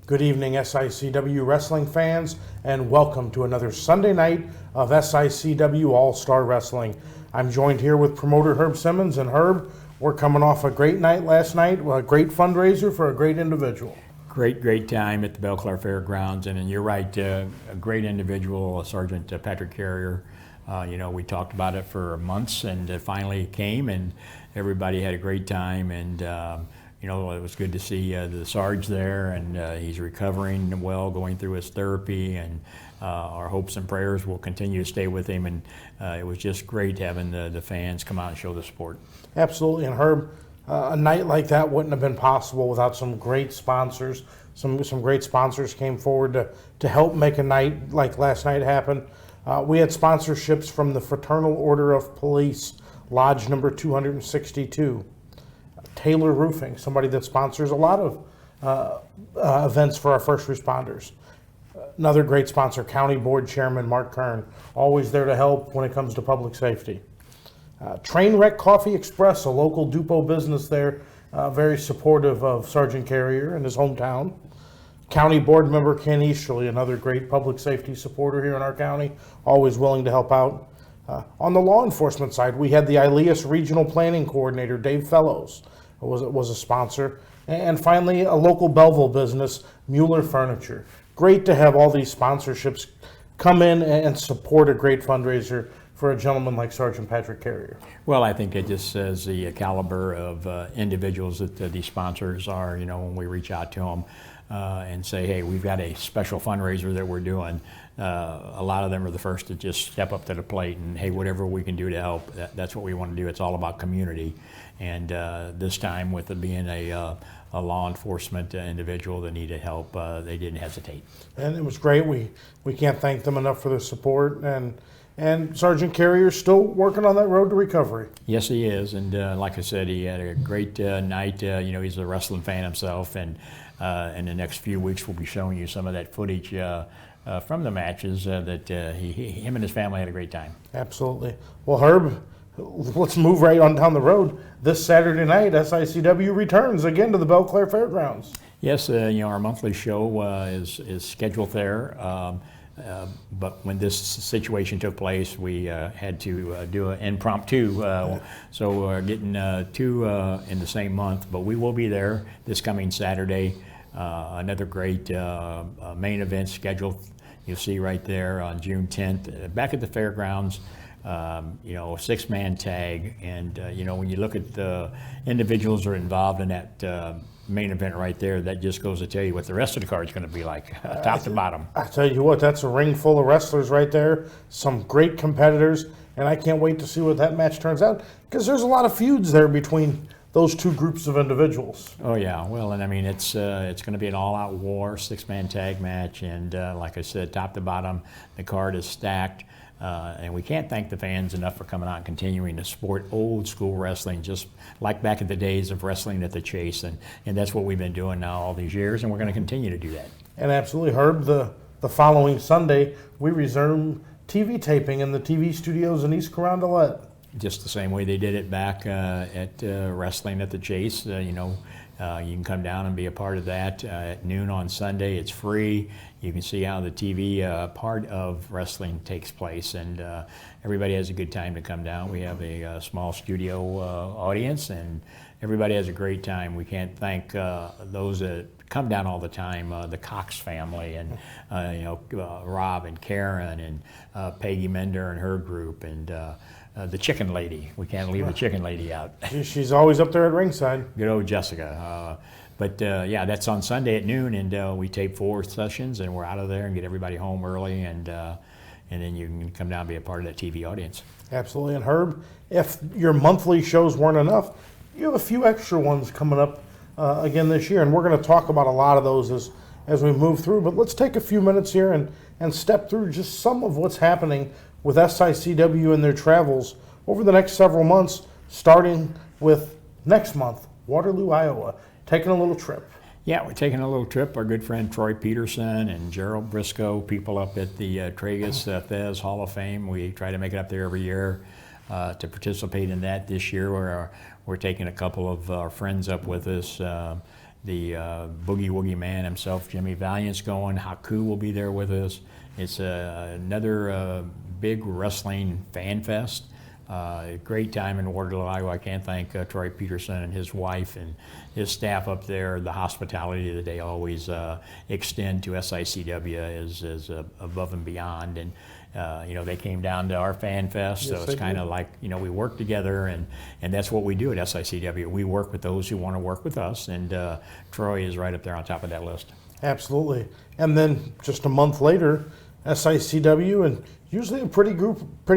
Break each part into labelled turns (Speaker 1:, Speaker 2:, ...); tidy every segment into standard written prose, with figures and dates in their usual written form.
Speaker 1: Good evening, SICW wrestling fans, and welcome to another Sunday night of SICW All-Star Wrestling. I'm joined here with promoter Herb Simmons, and Herb, we're coming off a great night last night, a great fundraiser for a great individual.
Speaker 2: Great time at the Belle Claire Fairgrounds, and you're right, a great individual, Sergeant Patrick Carrier. We talked about it for months, and it finally came, and everybody had a great time, and it was good to see the Sarge there, and he's recovering well, going through his therapy, and our hopes and prayers will continue to stay with him, and it was just great having the fans come out and show the support.
Speaker 1: Absolutely, and Herb, a night like that wouldn't have been possible without some great sponsors. Some great sponsors came forward to help make a night like last night happen. We had sponsorships from the Fraternal Order of Police, Lodge number 262. Taylor Roofing, somebody that sponsors a lot of events for our first responders. Another great sponsor, County Board Chairman Mark Kern, always there to help when it comes to public safety. Trainwreck Coffee Express, a local Dupo business there, very supportive of Sergeant Carrier in his hometown. County Board Member Ken Easterly, another great public safety supporter here in our county, always willing to help out. On the law enforcement side, we had the ILEAS Regional Planning Coordinator, Dave Fellows, was a sponsor. And finally, a local Belleville business, Mueller Furniture. Great to have all these sponsorships come in and support a great fundraiser for a gentleman like Sergeant Patrick Carrier.
Speaker 2: Well, I think it just says the caliber of individuals that these sponsors are, when we reach out to them and say, hey, we've got a special fundraiser that we're doing. A lot of them are the first to just step up to the plate and, hey, whatever we can do to help, that's what we want to do. It's all about community. And this time, with it being a law enforcement individual that needed help, they didn't hesitate.
Speaker 1: And it was great. We can't thank them enough for their support. And Sergeant Carrier's still working on that road to recovery.
Speaker 2: Yes, he is. And like I said, he had a great night. He's a wrestling fan himself. And in the next few weeks, we'll be showing you some of that footage from the matches that him and his family had a great time.
Speaker 1: Absolutely. Well, Herb, let's move right on down the road. This Saturday night, SICW returns again to the Belle Claire Fairgrounds.
Speaker 2: Yes, our monthly show is scheduled there. But when this situation took place, we had to do an impromptu. So we're getting two in the same month. But we will be there this coming Saturday. Another great main event scheduled. You'll see right there on June 10th, back at the fairgrounds. A 6-man tag, and when you look at the individuals that are involved in that main event right there, that just goes to tell you what the rest of the card is going to be like, top to bottom.
Speaker 1: I tell you what, that's a ring full of wrestlers right there, some great competitors, and I can't wait to see what that match turns out, because there's a lot of feuds there between those two groups of individuals.
Speaker 2: Oh yeah, well, and I mean it's going to be an all-out war, 6-man tag match, and like I said, top to bottom, the card is stacked. And we can't thank the fans enough for coming out and continuing to support old school wrestling, just like back in the days of wrestling at the Chase. And that's what we've been doing now all these years, and we're going to continue to do that.
Speaker 1: And absolutely, Herb, the following Sunday, we resume TV taping in the TV studios in East Carondelet.
Speaker 2: Just the same way they did it back at Wrestling at the Chase. You can come down and be a part of that at noon on Sunday. It's free. You can see how the TV part of wrestling takes place, and everybody has a good time to come down. We have a small studio audience, and everybody has a great time. We can't thank those that come down all the time, the Cox family, and Rob and Karen and Peggy Mender and her group, and the chicken lady. We can't leave the chicken lady out.
Speaker 1: She's always up there at ringside.
Speaker 2: Good old Jessica. But that's on Sunday at noon, and we tape 4 sessions, and we're out of there and get everybody home early, and then you can come down and be a part of that TV audience.
Speaker 1: Absolutely. And Herb, if your monthly shows weren't enough, you have a few extra ones coming up again this year, and we're going to talk about a lot of those as we move through. But let's take a few minutes here and step through just some of what's happening with SICW and their travels over the next several months, starting with next month, Waterloo, Iowa, taking a little trip.
Speaker 2: Yeah, we're taking a little trip. Our good friend Troy Peterson and Gerald Briscoe, people up at the Tragus Thez Hall of Fame. We try to make it up there every year to participate in that. This year we're taking a couple of our friends up with us. Boogie Woogie Man himself, Jimmy Valiant's going. Haku will be there with us. It's another big wrestling fan fest. Great time in Waterloo, Iowa. I can't thank Troy Peterson and his wife and his staff up there. The hospitality that they always extend to SICW is above and beyond. And they came down to our fan fest, so it's kind of like we work together, and that's what we do at SICW. We work with those who want to work with us, and Troy is right up there on top of that list.
Speaker 1: Absolutely. And then just a month later, SICW, and usually a pretty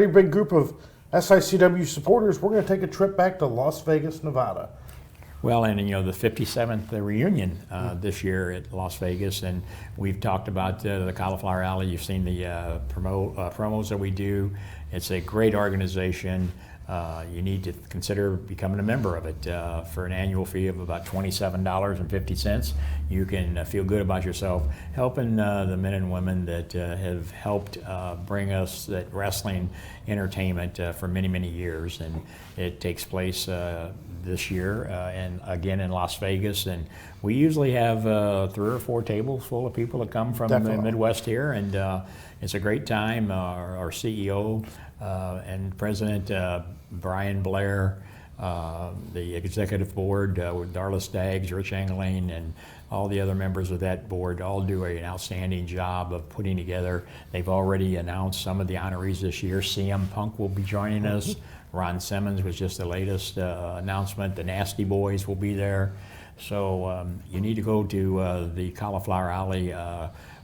Speaker 1: big group of SICW supporters, we're going to take a trip back to Las Vegas, Nevada.
Speaker 2: Well, and the 57th reunion this year at Las Vegas, and we've talked about the Cauliflower Alley. You've seen the promos that we do. It's a great organization. You need to consider becoming a member of it for an annual fee of about $27.50. You can feel good about yourself helping the men and women that have helped bring us that wrestling entertainment for many, many years. And it takes place this year and again in Las Vegas. And we usually have 3 or 4 tables full of people that come from the Midwest here. And it's a great time. Our CEO and President Brian Blair, the executive board with Darla Staggs, Rich Engeling, and all the other members of that board all do an outstanding job of putting together. They've already announced some of the honorees this year. CM Punk will be joining us. Ron Simmons was just the latest announcement. The Nasty Boys will be there. So you need to go to the Cauliflower Alley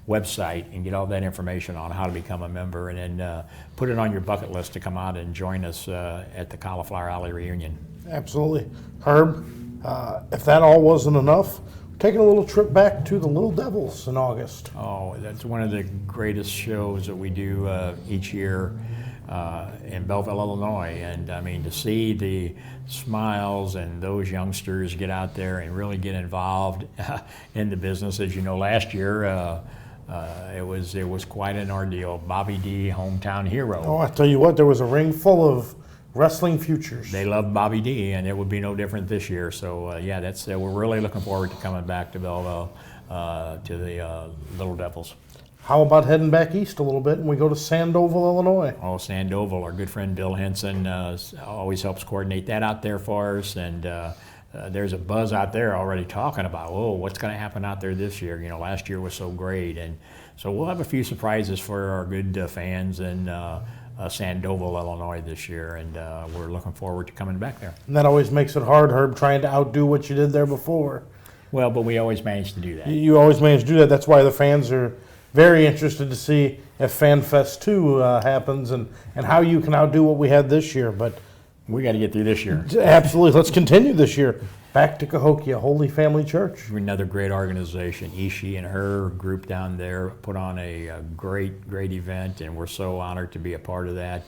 Speaker 2: website and get all that information on how to become a member, and then put it on your bucket list to come out and join us at the Cauliflower Alley reunion.
Speaker 1: Absolutely. Herb, if that all wasn't enough, we're taking a little trip back to the Little Devils in August.
Speaker 2: Oh, that's one of the greatest shows that we do each year in Belleville, Illinois. And I mean, to see the smiles and those youngsters get out there and really get involved in the business. As you know, last year, it was quite an ordeal. Bobby D, hometown hero.
Speaker 1: Oh, I tell you what, there was a ring full of wrestling futures.
Speaker 2: They love Bobby D, and it would be no different this year. So yeah, that's we're really looking forward to coming back to Belleville to the Little Devils.
Speaker 1: How about heading back east a little bit and we go to Sandoval, Illinois?
Speaker 2: Oh, Sandoval, our good friend Bill Henson always helps coordinate that out there for us, and there's a buzz out there already talking about, what's going to happen out there this year? Last year was so great, and so we'll have a few surprises for our good fans in Sandoval, Illinois this year, and we're looking forward to coming back there.
Speaker 1: And that always makes it hard, Herb, trying to outdo what you did there before.
Speaker 2: Well, but we always manage to do that.
Speaker 1: You always manage to do that. That's why the fans are very interested to see if FanFest 2 happens and how you can outdo what we had this year. But
Speaker 2: we got to get through this year.
Speaker 1: Absolutely. Let's continue this year. Back to Cahokia Holy Family Church.
Speaker 2: Another great organization. Ishi and her group down there put on a great event, and we're so honored to be a part of that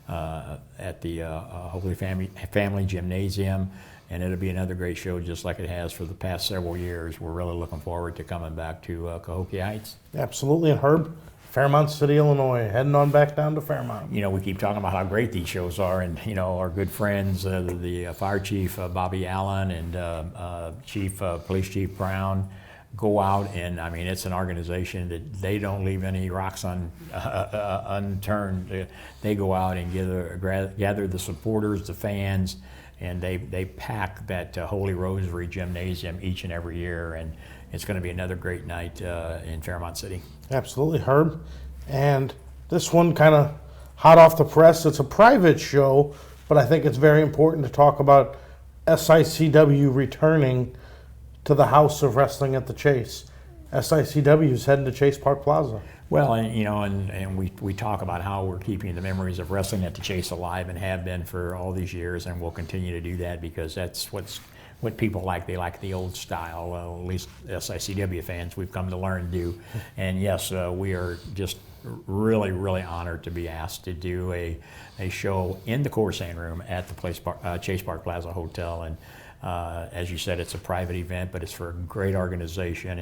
Speaker 2: at the Holy Family Gymnasium. And it'll be another great show just like it has for the past several years. We're really looking forward to coming back to Cahokia Heights.
Speaker 1: Absolutely. And Herb, Fairmont City, Illinois, heading on back down to Fairmont.
Speaker 2: We keep talking about how great these shows are, and our good friends, the Fire Chief Bobby Allen and Police Chief Brown, go out, and I mean, it's an organization that they don't leave any rocks unturned. They go out and gather the supporters, the fans, and they pack that Holy Rosary Gymnasium each and every year, and it's going to be another great night in Fairmont City.
Speaker 1: Absolutely, Herb. And this one kind of hot off the press. It's a private show, but I think it's very important to talk about SICW returning to the House of Wrestling at the Chase. SICW is heading to Chase Park Plaza.
Speaker 2: Well, and we talk about how we're keeping the memories of wrestling at the Chase alive, and have been for all these years, and we'll continue to do that because that's what people like. They like the old style, at least SICW fans we've come to learn to do. And yes, we are just really, really honored to be asked to do a show in the Corsane Room at the Chase Park Plaza Hotel. And as you said, it's a private event, but it's for a great organization,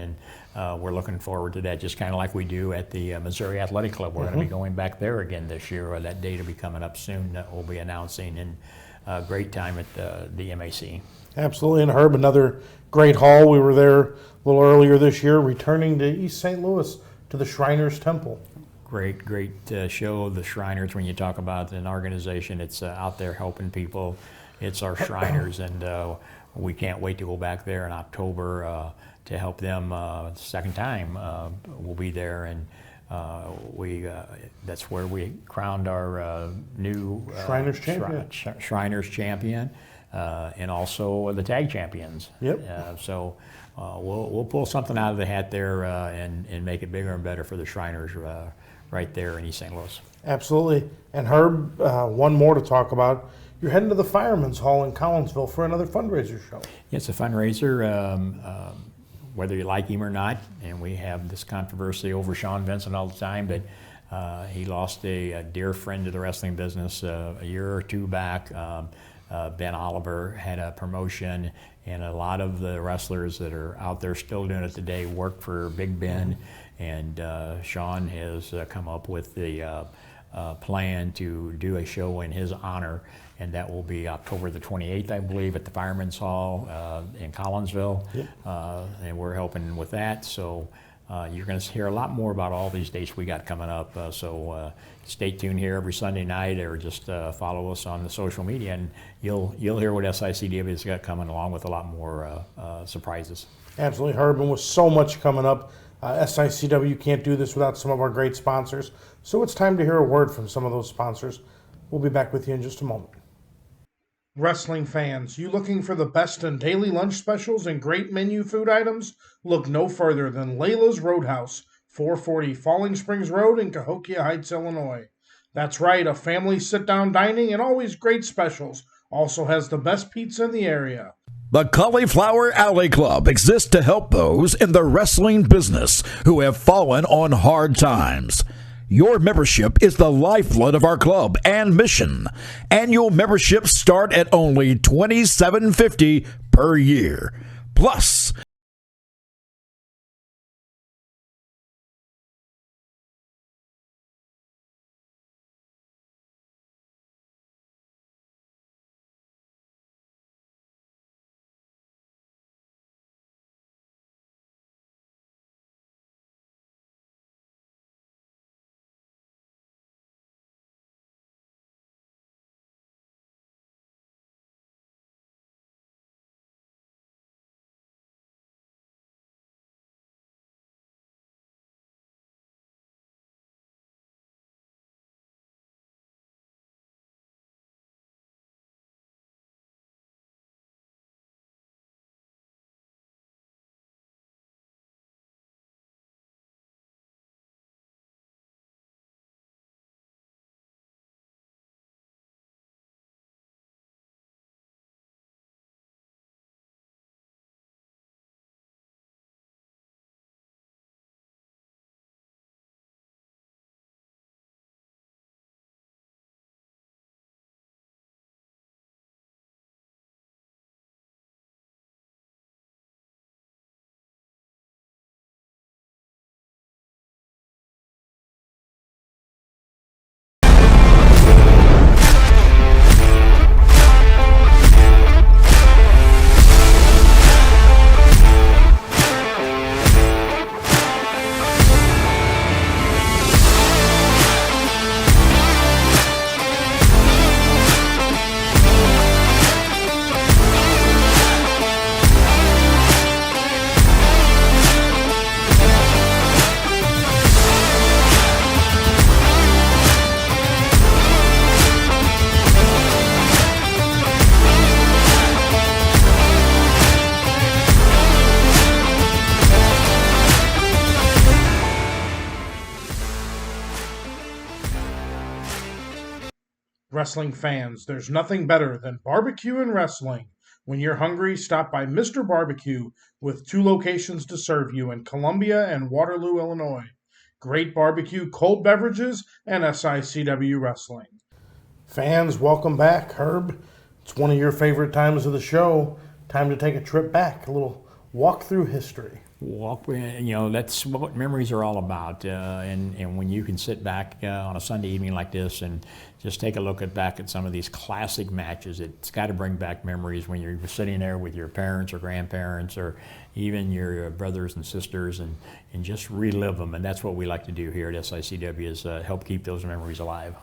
Speaker 2: and we're looking forward to that, just kind of like we do at the Missouri Athletic Club. We're going to be going back there again this year. That date will be coming up soon that we'll be announcing, and great time at the MAC.
Speaker 1: Absolutely. And Herb, another great haul. We were there a little earlier this year, returning to East St. Louis to the Shriners Temple.
Speaker 2: Great show. The Shriners, when you talk about an organization, it's out there helping people. It's our Shriners, and we can't wait to go back there in October to help them. Second time we'll be there, and that's where we crowned our new
Speaker 1: Shriners champion.
Speaker 2: Shriners champion, and also the tag champions.
Speaker 1: Yep.
Speaker 2: So we'll pull something out of the hat there and make it bigger and better for the Shriners right there in East St. Louis.
Speaker 1: Absolutely. And Herb, one more to talk about. You're heading to the Fireman's Hall in Collinsville for another fundraiser show.
Speaker 2: It's a fundraiser, whether you like him or not, and we have this controversy over Sean Vincent all the time, but he lost a dear friend to the wrestling business a year or two back. Ben Oliver had a promotion, and a lot of the wrestlers that are out there still doing it today work for Big Ben, and Sean has come up with the plan to do a show in his honor, and that will be October the 28th, I believe, at the Fireman's Hall in Collinsville.
Speaker 1: Yep.
Speaker 2: And we're helping with that. So you're going to hear a lot more about all these dates we got coming up. So stay tuned here every Sunday night, or just follow us on the social media, and you'll hear what SICW has got coming, along with a lot more surprises.
Speaker 1: Absolutely, Herb. And with so much coming up, SICW can't do this without some of our great sponsors. So it's time to hear a word from some of those sponsors. We'll be back with you in just a moment. Wrestling fans, you looking for the best in daily lunch specials and great menu food items? Look no further than Layla's Roadhouse, 440 Falling Springs Road in Cahokia Heights, Illinois. That's right, a family sit-down dining and always great specials. Also has the best pizza in the area.
Speaker 3: The Cauliflower Alley Club exists to help those in the wrestling business who have fallen on hard times. Your membership is the lifeblood of our club and mission. Annual memberships start at only $27.50 per year. Plus,
Speaker 1: Wrestling fans, there's nothing better than barbecue and wrestling. When you're hungry, stop by Mr. Barbecue with 2 locations to serve you in Columbia and Waterloo, Illinois. Great barbecue, cold beverages, and SICW wrestling. Fans, welcome back. Herb, it's one of your favorite times of the show. Time to take a trip back, a little walk through history.
Speaker 2: walk, that's what memories are all about. And when you can sit back on a Sunday evening like this and just take a look back at some of these classic matches, it's got to bring back memories when you're sitting there with your parents or grandparents or even your brothers and sisters and just relive them. And that's what we like to do here at SICW is help keep those memories alive.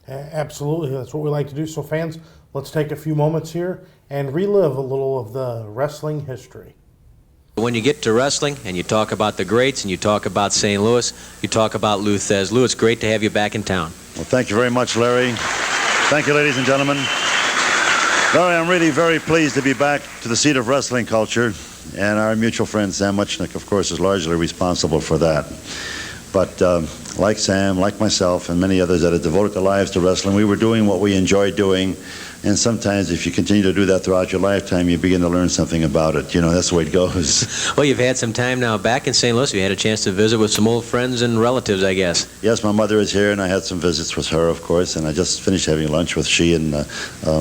Speaker 1: Absolutely, that's what we like to do. So fans, let's take a few moments here and relive a little of the wrestling history.
Speaker 4: When you get to wrestling and you talk about the greats and you talk about St. Louis, you talk about Lou Thez. Lou, it's great to have you back in town.
Speaker 5: Well, thank you very much, Larry. Thank you, ladies and gentlemen. Larry, I'm really very pleased to be back to the seat of wrestling culture, and our mutual friend Sam Muchnick, of course, is largely responsible for that. But like Sam, like myself, and many others that have devoted their lives to wrestling, we were doing what we enjoyed doing. And sometimes if you continue to do that throughout your lifetime, you begin to learn something about it. That's the way it goes.
Speaker 4: Well, you've had some time now back in St. Louis. You had a chance to visit with some old friends and relatives, I guess.
Speaker 5: Yes, my mother is here, and I had some visits with her, of course. And I just finished having lunch with she and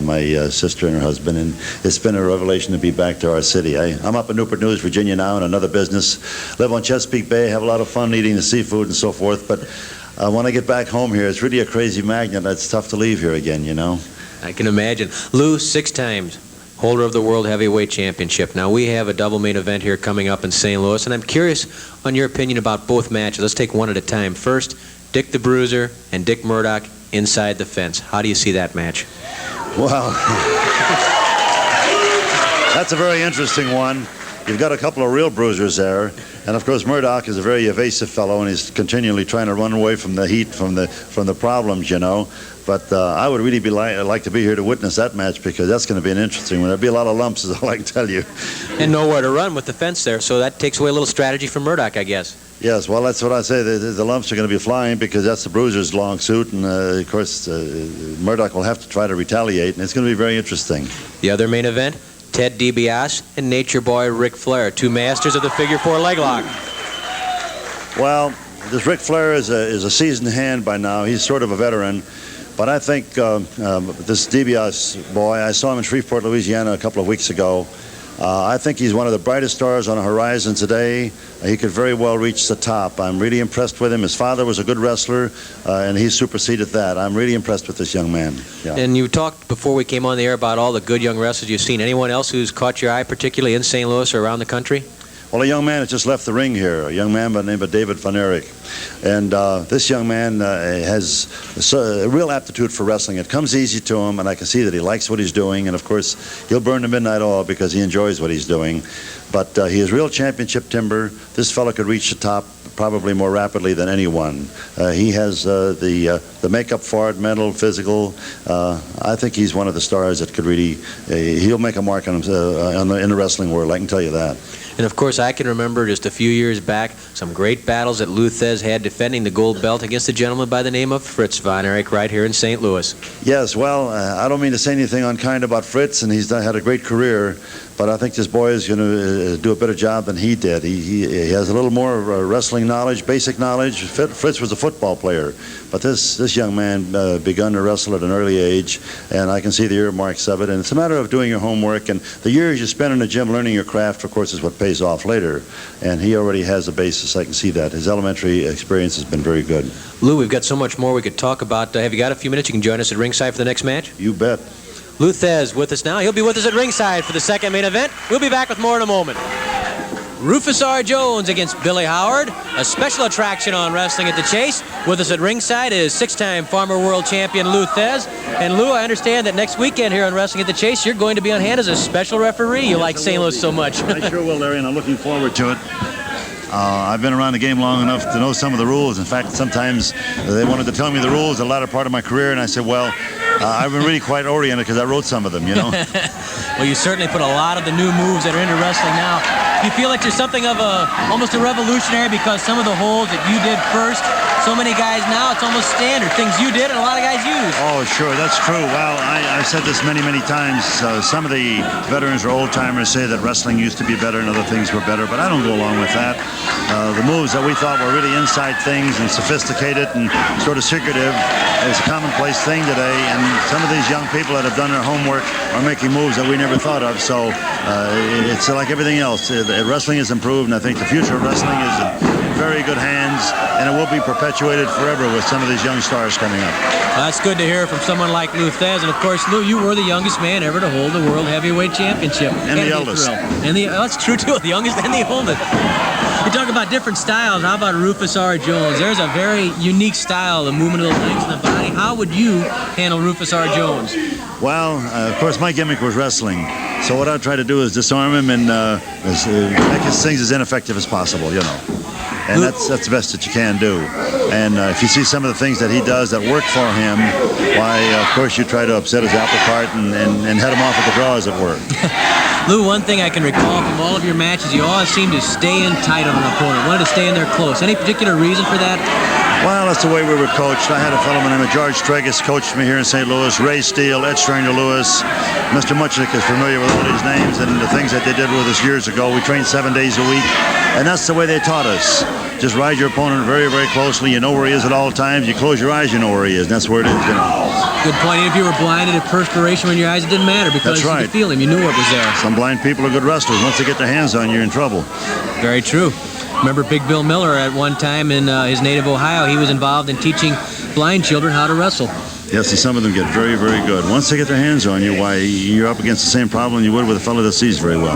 Speaker 5: my sister and her husband. And it's been a revelation to be back to our city. I'm up in Newport News, Virginia now in another business. Live on Chesapeake Bay, have a lot of fun eating the seafood and so forth. But when I get back home here, it's really a crazy magnet. It's tough to leave here again,
Speaker 4: I can imagine. Lou, 6 times holder of the World Heavyweight Championship. Now, we have a double main event here coming up in St. Louis, and I'm curious on your opinion about both matches. Let's take one at a time. First, Dick the Bruiser and Dick Murdoch inside the fence. How do you see that match?
Speaker 5: Well, that's a very interesting one. You've got a couple of real bruisers there. And of course, Murdoch is a very evasive fellow, and he's continually trying to run away from the heat, from the problems, But I would really like to be here to witness that match, because that's going to be an interesting one. There'll be a lot of lumps, is all I can tell you.
Speaker 4: And nowhere to run with the fence there, so that takes away a little strategy from Murdoch, I guess.
Speaker 5: Yes, well, that's what I say. The lumps are going to be flying, because that's the bruiser's long suit, and of course, Murdoch will have to try to retaliate, and it's going to be very interesting.
Speaker 4: The other main event, Ted DiBiase and Nature Boy Ric Flair, 2 masters of the figure 4 leg lock.
Speaker 5: Well, this Ric Flair is a seasoned hand by now. He's sort of a veteran. But I think this DiBiase boy, I saw him in Shreveport, Louisiana a couple of weeks ago. I think he's one of the brightest stars on the horizon today. He could very well reach the top. I'm really impressed with him. His father was a good wrestler, and he superseded that. I'm really impressed with this young man. Yeah.
Speaker 4: And you talked before we came on the air about all the good young wrestlers you've seen. Anyone else who's caught your eye, particularly in St. Louis or around the country?
Speaker 5: Well, a young man has just left the ring here, a young man by the name of David Van Erich. And this young man has a real aptitude for wrestling. It comes easy to him, and I can see that he likes what he's doing. And, of course, he'll burn the midnight oil because he enjoys what he's doing. But he is real championship timber. This fellow could reach the top probably more rapidly than anyone. He has the makeup for it, mental, physical. I think he's one of the stars that could really, he'll make a mark on him in the wrestling world, I can tell you that.
Speaker 4: And of course, I can remember just a few years back some great battles that Lou Thez had defending the gold belt against a gentleman by the name of Fritz Von Erich right here in St. Louis.
Speaker 5: Yes, well, I don't mean to say anything unkind about Fritz, and he's had a great career, but I think this boy is going to do a better job than he did. He has a little more wrestling knowledge, basic knowledge. Fritz was a football player, but this young man begun to wrestle at an early age, and I can see the earmarks of it. And it's a matter of doing your homework, and the years you spend in the gym learning your craft, of course, is what pays off later. And he already has a basis. I can see that. His elementary experience has been very good.
Speaker 4: Lou, we've got so much more we could talk about. Have you got a few minutes? You can join us at ringside for the next match?
Speaker 5: You bet.
Speaker 4: Lou Thez with us now. He'll be with us at ringside for the second main event. We'll be back with more in a moment. Rufus R. Jones against Billy Howard. A special attraction on Wrestling at the Chase. With us at ringside is 6-time former world champion Lou Thez. And Lou, I understand that next weekend here on Wrestling at the Chase, you're going to be on hand as a special referee. You like St. Louis so much.
Speaker 5: I sure will, Larry, and I'm looking forward to it. I've been around the game long enough to know some of the rules. In fact, sometimes they wanted to tell me the rules the latter part of my career, and I said, well, I've been really quite oriented because I wrote some of them, you know.
Speaker 4: Well, you certainly put a lot of the new moves that are into wrestling now. Do you feel like you're something of almost a revolutionary because some of the holds that you did first, so many guys now, it's almost standard. Things you did and a lot of guys use.
Speaker 5: Oh, sure, that's true. Well, I've said this many, many times. Some of the veterans or old-timers say that wrestling used to be better and other things were better, but I don't go along with that. The moves that we thought were really inside things and sophisticated and sort of secretive is a commonplace thing today, and some of these young people that have done their homework are making moves that we never thought of. So it's like everything else. Wrestling has improved, and I think the future of wrestling is in very good hands, and it will be perpetuated forever with some of these young stars coming up.
Speaker 4: That's good to hear from someone like Lou Thez. And of course, Lou, you were the youngest man ever to hold the World Heavyweight Championship.
Speaker 5: And the eldest.
Speaker 4: And that's true too, the youngest and the oldest. You talk about different styles. How about Rufus R. Jones? There's a very unique style, the movement of the legs and the body. How would you handle Rufus R. Jones?
Speaker 5: Well, of course, my gimmick was wrestling. So what I'd try to do is disarm him and make his things as ineffective as possible, you know. And that's the best that you can do. And if you see some of the things that he does that work for him, why, of course, you try to upset his apple cart and head him off at the draw, as it were.
Speaker 4: Lou, one thing I can recall from all of your matches, you always seem to stay in tight on an opponent, wanted to stay in there close. Any particular reason for that?
Speaker 5: Well, that's the way we were coached. I had a fellow named George Tregus coached me here in St. Louis. Ray Steele, Ed Stranger Lewis. Mr. Muchnick is familiar with all these names and the things that they did with us years ago. We trained 7 days a week, and that's the way they taught us. Just ride your opponent very, very closely. You know where he is at all times. You close your eyes, you know where he is. And that's where it is, you know.
Speaker 4: Good point. Even if you were blinded at perspiration in your eyes, it didn't matter because
Speaker 5: That's right.
Speaker 4: you could feel him. You knew what was there.
Speaker 5: Some blind people are good wrestlers. Once they get their hands on you, you're in trouble.
Speaker 4: Very true. Remember Big Bill Miller at one time in his native Ohio. He was involved in teaching blind children how to wrestle.
Speaker 5: Yes, and some of them get very, very good. Once they get their hands on you, why, you're up against the same problem you would with a fellow that sees very well.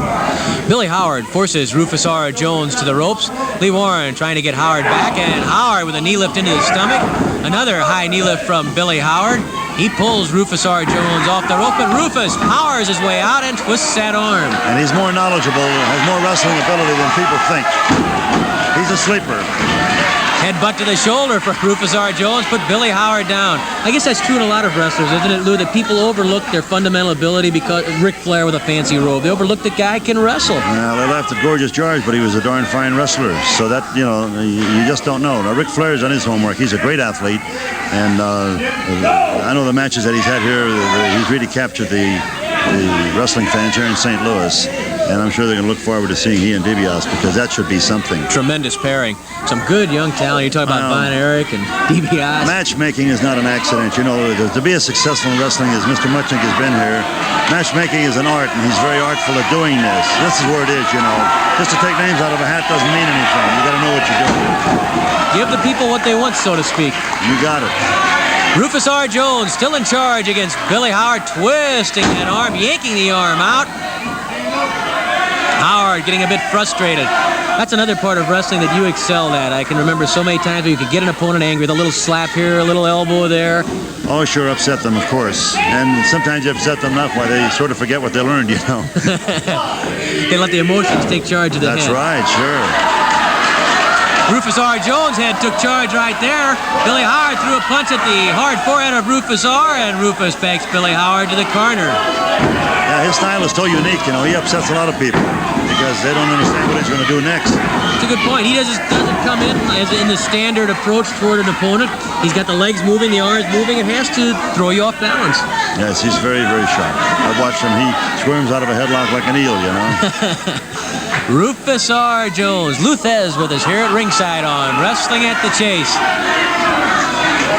Speaker 4: Billy Howard forces Rufus R. Jones to the ropes. Lee Warren trying to get Howard back, and Howard with a knee lift into the stomach. Another high knee lift from Billy Howard. He pulls Rufus R. Jones off the rope, but Rufus powers his way out and twists that arm.
Speaker 5: And he's more knowledgeable, has more wrestling ability than people think. He's a sleeper.
Speaker 4: Headbutt to the shoulder for Rufus R. Jones, put Billy Howard down. I guess that's true in a lot of wrestlers, isn't it, Lou? That people overlook their fundamental ability because Ric Flair with a fancy robe. They overlook the guy can wrestle.
Speaker 5: Well, they laughed at Gorgeous George, but he was a darn fine wrestler. So that, you know, you just don't know. Now, Ric Flair's done his homework. He's a great athlete. And I know the matches that he's had here, he's really captured the wrestling fans here in St. Louis. And I'm sure they're going to look forward to seeing he and DiBiase, because that should be something.
Speaker 4: Tremendous pairing. Some good young talent. You talk about Von Erich and DiBiase.
Speaker 5: Matchmaking is not an accident. You know, to be as successful in wrestling as Mr. Muchnick has been here, matchmaking is an art, and he's very artful at doing this. This is where it is, you know. Just to take names out of a hat doesn't mean anything. You got to know what you're doing.
Speaker 4: Give the people what they want, so to speak.
Speaker 5: You got it.
Speaker 4: Rufus R. Jones still in charge against Billy Howard, twisting that arm, yanking the arm out. Howard getting a bit frustrated. That's another part of wrestling that you excelled at. I can remember so many times where you could get an opponent angry with a little slap here, a little elbow there.
Speaker 5: Oh, sure, upset them, of course. And sometimes you upset them enough why they sort of forget what they learned, you know.
Speaker 4: They let the emotions take charge of the head.
Speaker 5: That's right, sure.
Speaker 4: Rufus R. Jones' head took charge right there. Billy Howard threw a punch at the hard forehead of Rufus R., and Rufus takes Billy Howard to the corner.
Speaker 5: Yeah, his style is so unique, you know. He upsets a lot of people because they don't understand what he's going to do next.
Speaker 4: It's a good point. He doesn't come in as in the standard approach toward an opponent. He's got the legs moving, the arms moving. It has to throw you off balance.
Speaker 5: Yes, he's very, very sharp. I've watched him. He squirms out of a headlock like an eel, you know.
Speaker 4: Rufus R. Jones. Lou Thez with us here at ringside on Wrestling at the Chase.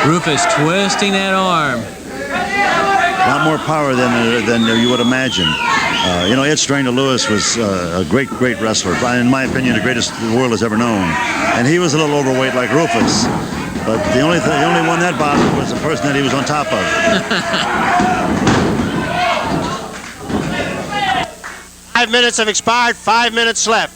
Speaker 4: Rufus twisting that arm.
Speaker 5: A lot more power than you would imagine. You know, Ed Stranger Lewis was a great, great wrestler. In my opinion, the greatest the world has ever known. And he was a little overweight like Rufus. But the only one that bothered was the person that he was on top of.
Speaker 6: 5 minutes have expired, 5 minutes left.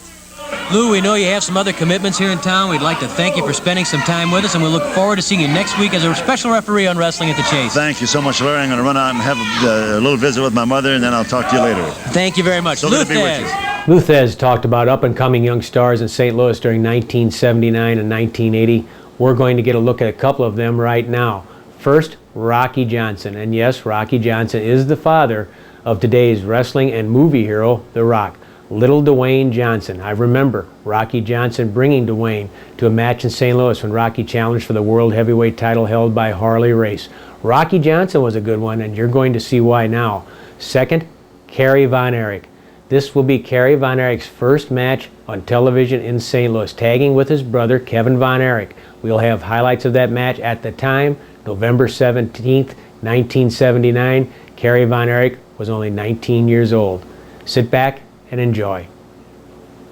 Speaker 4: Lou, we know you have some other commitments here in town. We'd like to thank you for spending some time with us, and we look forward to seeing you next week as a special referee on Wrestling at the Chase.
Speaker 5: Thank you so much, Larry. I'm going to run out and have a little visit with my mother, and then I'll talk to you later.
Speaker 4: Thank you very much.
Speaker 5: So
Speaker 4: Lou
Speaker 5: good to be with you.
Speaker 4: Thez.
Speaker 7: Lou Thez talked about up-and-coming young stars in St. Louis during 1979 and 1980. We're going to get a look at a couple of them right now. First, Rocky Johnson. And yes, Rocky Johnson is the father of today's wrestling and movie hero, The Rock. Little Dwayne Johnson. I remember Rocky Johnson bringing Dwayne to a match in St. Louis when Rocky challenged for the World Heavyweight title held by Harley Race. Rocky Johnson was a good one, and you're going to see why now. Second, Kerry Von Erich. This will be Kerry Von Erich's first match on television in St. Louis, tagging with his brother Kevin Von Erich. We'll have highlights of that match at the time November 17th, 1979, Kerry Von Erich was only 19 years old. Sit back and enjoy.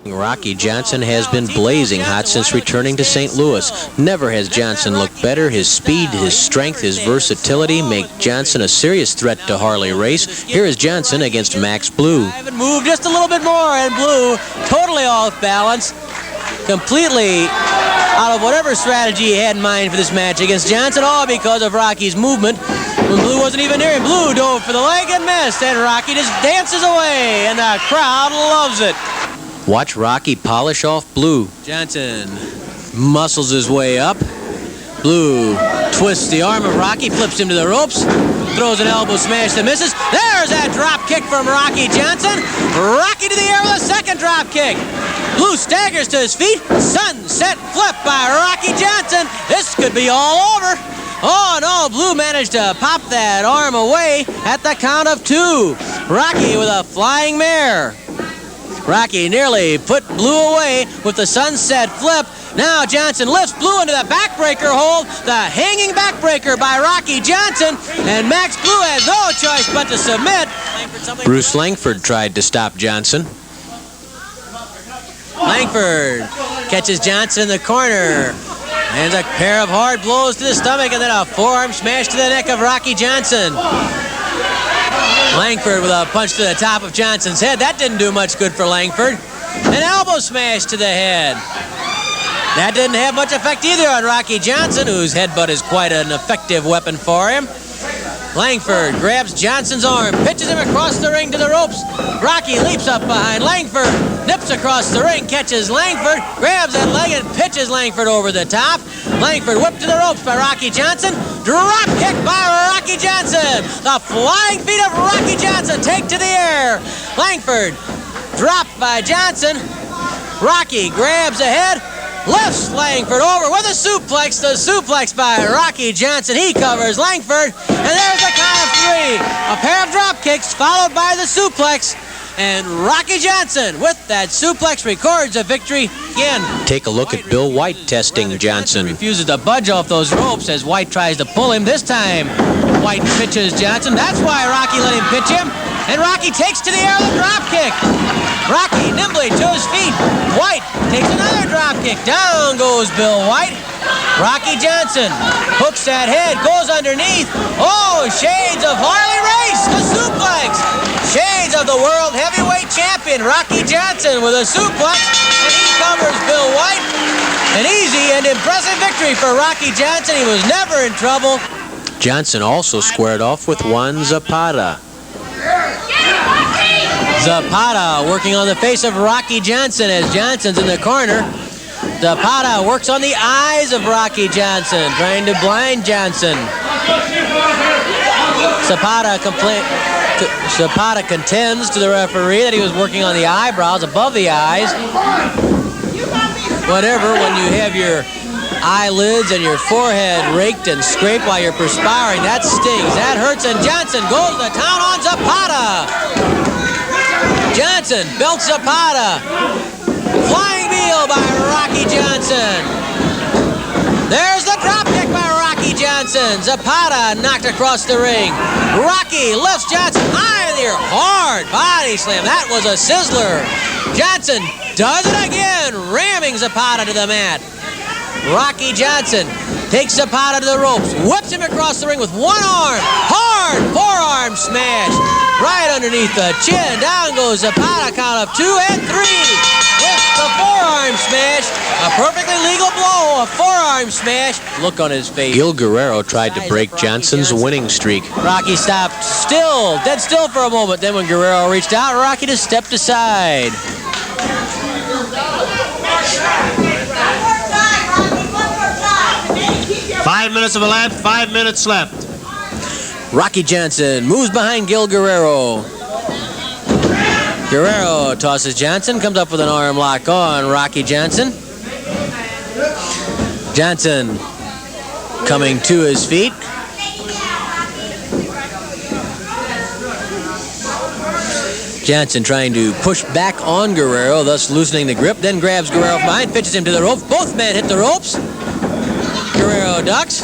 Speaker 4: Rocky Johnson has been blazing hot since returning to St. Louis. Never has Johnson looked better. His speed, his strength, his versatility make Johnson a serious threat to Harley Race. Here is Johnson against Max Blue. Moved just a little bit more, and Blue totally off balance, completely out of whatever strategy he had in mind for this match against Johnson, all because of Rocky's movement. When Blue wasn't even near him, Blue dove for the leg and missed, and Rocky just dances away, and the crowd loves it. Watch Rocky polish off Blue. Johnson muscles his way up. Blue twists the arm of Rocky, flips him to the ropes, throws an elbow smash that misses. There's that drop kick from Rocky Johnson. Rocky to the air with a second drop kick. Blue staggers to his feet. Sunset flip by Rocky Johnson. This could be all over. Oh no, Blue managed to pop that arm away at the count of 2. Rocky with a flying mare. Rocky nearly put Blue away with the sunset flip. Now Johnson lifts Blue into the backbreaker hold. The hanging backbreaker by Rocky Johnson. And Max Blue has no choice but to submit. Bruce Langford tried to stop Johnson. Langford catches Johnson in the corner. And a pair of hard blows to the stomach and then a forearm smash to the neck of Rocky Johnson. Langford with a punch to the top of Johnson's head. That didn't do much good for Langford. An elbow smash to the head. That didn't have much effect either on Rocky Johnson, whose headbutt is quite an effective weapon for him. Langford grabs Johnson's arm, pitches him across the ring to the ropes. Rocky leaps up behind Langford, nips across the ring, catches Langford, grabs that leg and pitches Langford over the top. Langford whipped to the ropes by Rocky Johnson. Drop kick by Rocky Johnson. The flying feet of Rocky Johnson take to the air. Langford dropped by Johnson. Rocky grabs ahead. Lifts Langford over with a suplex. The suplex by Rocky Johnson. He covers Langford. And there's the count of 3. A pair of drop kicks followed by the suplex. And Rocky Johnson with that suplex records a victory again. Take a look at Bill White testing Johnson. Refuses to budge off those ropes as White tries to pull him. This time White pitches Johnson. That's why Rocky let him pitch him. And Rocky takes to the air with a drop kick. Rocky nimbly to his feet. White takes another drop kick. Down goes Bill White. Rocky Johnson hooks that head, goes underneath. Oh, shades of Harley Race, a suplex. Shades of the world heavyweight champion, Rocky Johnson, with a suplex, and he covers Bill White. An easy and impressive victory for Rocky Johnson. He was never in trouble. Johnson also squared off with Juan Zapata. Zapata working on the face of Rocky Johnson as Johnson's in the corner. Zapata works on the eyes of Rocky Johnson, trying to blind Johnson. Zapata contends to the referee that he was working on the eyebrows above the eyes. Whatever, when you have your eyelids and your forehead raked and scraped while you're perspiring, that stings, that hurts, and Johnson goes to town on Zapata. Johnson belts Zapata. Flying heel by Rocky Johnson. There's the drop kick by Rocky Johnson. Zapata knocked across the ring. Rocky lifts Johnson high in the air. Hard body slam. That was a sizzler. Johnson does it again, ramming Zapata to the mat. Rocky Johnson takes Zapata to the ropes, whips him across the ring with one arm. Hard forearm smash. Right underneath the chin. Down goes Zapata, count of 2 and 3. With the forearm smash. A perfectly legal blow, a forearm smash. Look on his face. Gil Guerrero tried to break Johnson's winning streak. Rocky stopped still, dead still for a moment. Then when Guerrero reached out, Rocky just stepped aside.
Speaker 6: Five minutes of a lap, 5 minutes left.
Speaker 4: Rocky Johnson moves behind Gil Guerrero. Guerrero tosses Johnson, comes up with an arm lock on Rocky Johnson. Johnson coming to his feet. Johnson trying to push back on Guerrero, thus loosening the grip, then grabs Guerrero from behind, pitches him to the ropes. Both men hit the ropes. Guerrero ducks.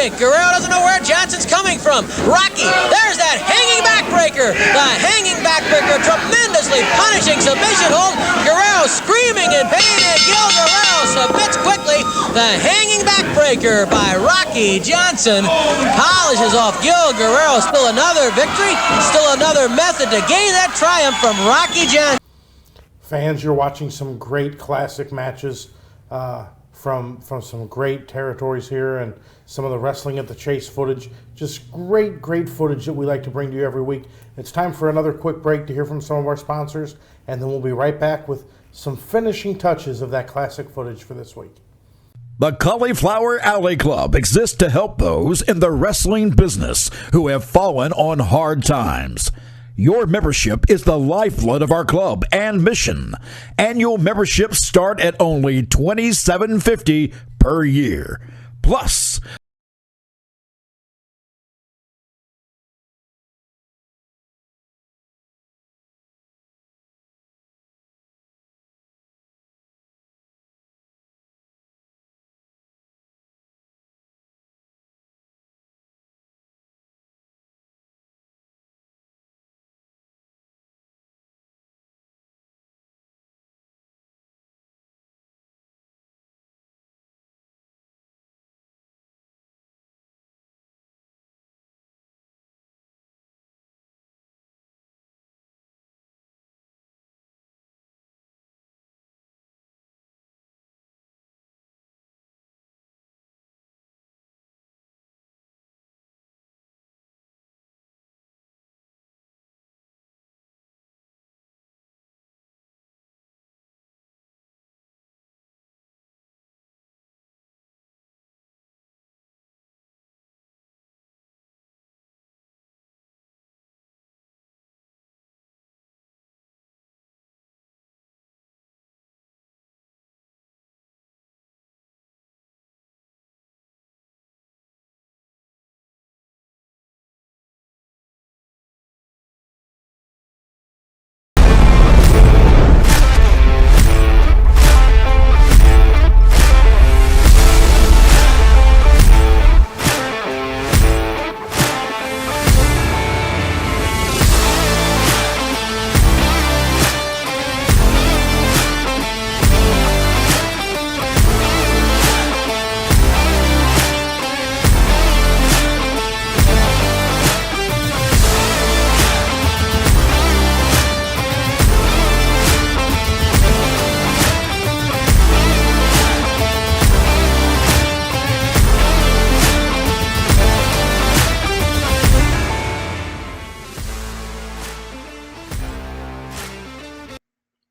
Speaker 4: think. Guerrero doesn't know where Johnson's coming from. Rocky, there's that hanging backbreaker. The hanging backbreaker tremendously punishing submission hold. Guerrero screaming in pain, and Gil Guerrero submits quickly. The hanging backbreaker by Rocky Johnson polishes off Gil Guerrero. Still another victory, still another method to gain that triumph from Rocky Johnson.
Speaker 1: Fans, you're watching some great classic matches from some great territories here, and some of the Wrestling at the Chase footage. Just great footage that we like to bring to you every week. It's time for another quick break to hear from some of our sponsors, and then we'll be right back with some finishing touches of that classic footage for this week.
Speaker 3: The Cauliflower Alley Club exists to help those in the wrestling business who have fallen on hard times. Your membership is the lifeblood of our club and mission. Annual memberships start at only $27.50 per year. Plus,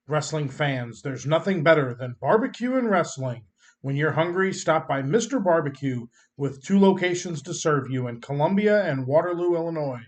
Speaker 1: Wrestling fans, there's nothing better than barbecue and wrestling. When you're hungry, stop by Mr. Barbecue with 2 locations to serve you in Columbia and Waterloo, Illinois.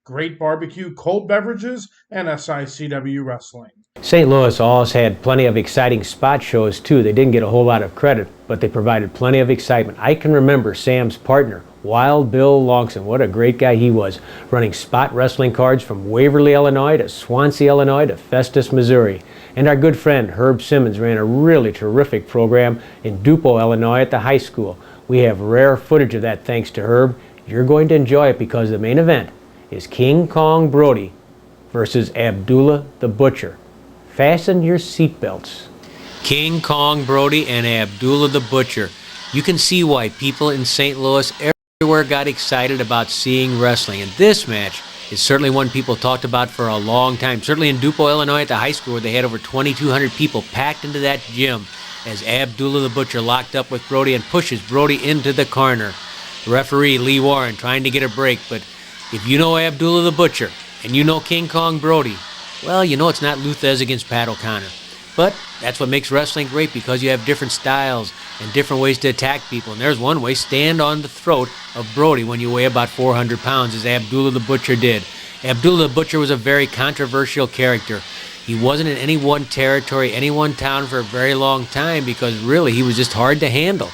Speaker 1: Great barbecue, cold beverages, and SICW wrestling.
Speaker 7: St. Louis always had plenty of exciting spot shows too. They didn't get a whole lot of credit, but they provided plenty of excitement. I can remember Sam's partner, Wild Bill Longson. What a great guy he was, running spot wrestling cards from Waverly, Illinois to Swansea, Illinois to Festus, Missouri. And our good friend Herb Simmons ran a really terrific program in Dupo, Illinois at the high school. We have rare footage of that thanks to Herb. You're going to enjoy it because the main event is King Kong Brody versus Abdullah the Butcher. Fasten your seatbelts.
Speaker 4: King Kong Brody and Abdullah the Butcher. You can see why people in St. Louis everywhere got excited about seeing wrestling. And this match is certainly one people talked about for a long time. Certainly in Dupo, Illinois at the high school where they had over 2,200 people packed into that gym as Abdullah the Butcher locked up with Brody and pushes Brody into the corner. Referee Lee Warren trying to get a break, but if you know Abdullah the Butcher and you know King Kong Brody, well, you know it's not Lou Thez against Pat O'Connor. But that's what makes wrestling great, because you have different styles and different ways to attack people. And there's one way: stand on the throat of Brody when you weigh about 400 pounds, as Abdullah the Butcher did. Abdullah the Butcher was a very controversial character. He wasn't in any one territory, any one town for a very long time, because really he was just hard to handle.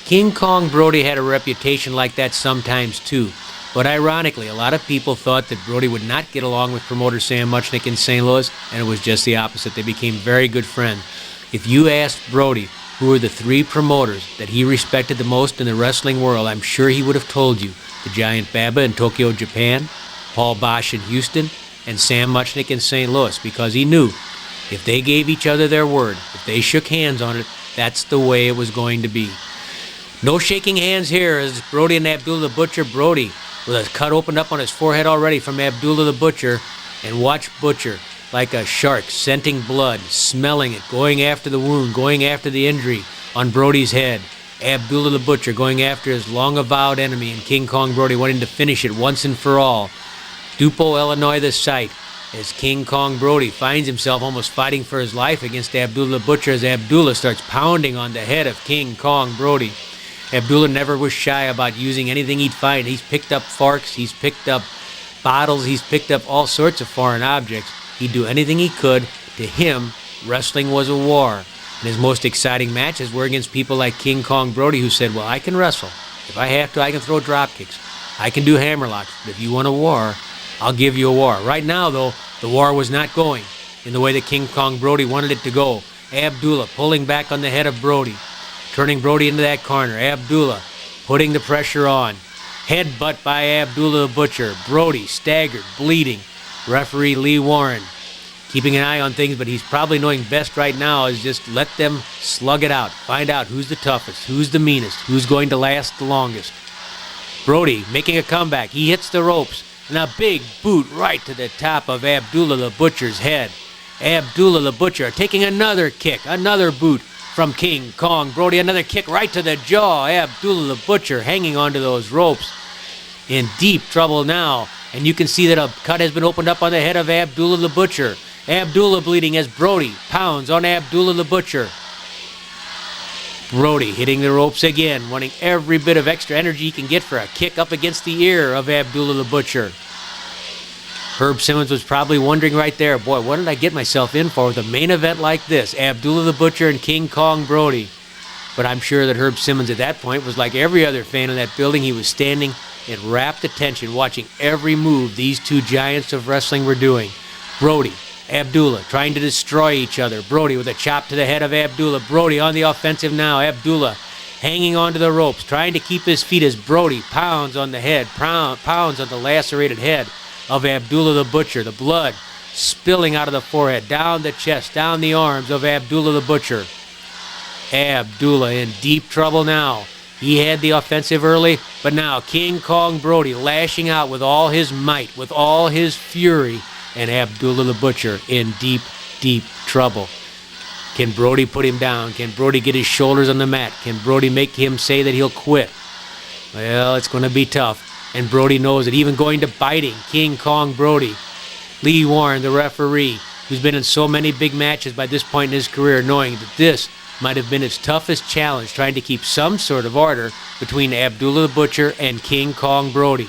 Speaker 4: King Kong Brody had a reputation like that sometimes too. But ironically, a lot of people thought that Brody would not get along with promoter Sam Muchnick in St. Louis, and it was just the opposite. They became very good friends. If you asked Brody
Speaker 7: who were the three promoters that he respected the most in the wrestling world, I'm sure he would have told you. The Giant Baba in Tokyo, Japan, Paul Bosch in Houston, and Sam Muchnick in St. Louis, because he knew if they gave each other their word, if they shook hands on it, that's the way it was going to be. No shaking hands here as Brody and Abdullah the Butcher. Brody with a cut opened up on his forehead already from Abdullah the Butcher. And watch Butcher like a shark, scenting blood, smelling it, going after the wound, going after the injury on Brody's head. Abdullah the Butcher going after his long-avowed enemy and King Kong Brody, wanting to finish it once and for all. Dupo, Illinois, the site, as King Kong Brody finds himself almost fighting for his life against Abdullah the Butcher as Abdullah starts pounding on the head of King Kong Brody. Abdullah never was shy about using anything he'd find. He's picked up forks, he's picked up bottles, he's picked up all sorts of foreign objects. He'd do anything he could. To him, wrestling was a war. And his most exciting matches were against people like King Kong Brody, who said, well, I can wrestle. If I have to, I can throw drop kicks. I can do hammerlocks. But if you want a war, I'll give you a war. Right now, though, the war was not going in the way that King Kong Brody wanted it to go. Abdullah pulling back on the head of Brody, turning Brody into that corner. Abdullah putting the pressure on. Headbutt by Abdullah the Butcher. Brody staggered, bleeding. Referee Lee Warren keeping an eye on things, but he's probably knowing best right now is just let them slug it out. Find out who's the toughest, who's the meanest, who's going to last the longest. Brody making a comeback. He hits the ropes. And a big boot right to the top of Abdullah the Butcher's head. Abdullah the Butcher taking another kick, another boot from King Kong Brody. Another kick right to the jaw. Abdullah the Butcher hanging onto those ropes. In deep trouble now. And you can see that a cut has been opened up on the head of Abdullah the Butcher. Abdullah bleeding as Brody pounds on Abdullah the Butcher. Brody hitting the ropes again, wanting every bit of extra energy he can get for a kick up against the ear of Abdullah the Butcher. Herb Simmons was probably wondering right there, boy, what did I get myself in for with a main event like this? Abdullah the Butcher and King Kong Brody. But I'm sure that Herb Simmons at that point was like every other fan in that building. He was standing in rapt attention, watching every move these two giants of wrestling were doing. Brody, Abdullah trying to destroy each other. Brody with a chop to the head of Abdullah. Brody on the offensive now. Abdullah hanging onto the ropes, trying to keep his feet as Brody pounds on the head, pounds on the lacerated head of Abdullah the Butcher. The blood spilling out of the forehead, down the chest, down the arms of Abdullah the Butcher. Abdullah in deep trouble now. He had the offensive early, but now King Kong Brody lashing out with all his might, with all his fury, and Abdullah the Butcher in deep, deep trouble. Can Brody put him down? Can Brody get his shoulders on the mat? Can Brody make him say that he'll quit? Well, it's going to be tough. And Brody knows it, even going to biting King Kong Brody. Lee Warren, the referee, who's been in so many big matches by this point in his career, knowing that this might have been his toughest challenge, trying to keep some sort of order between Abdullah the Butcher and King Kong Brody.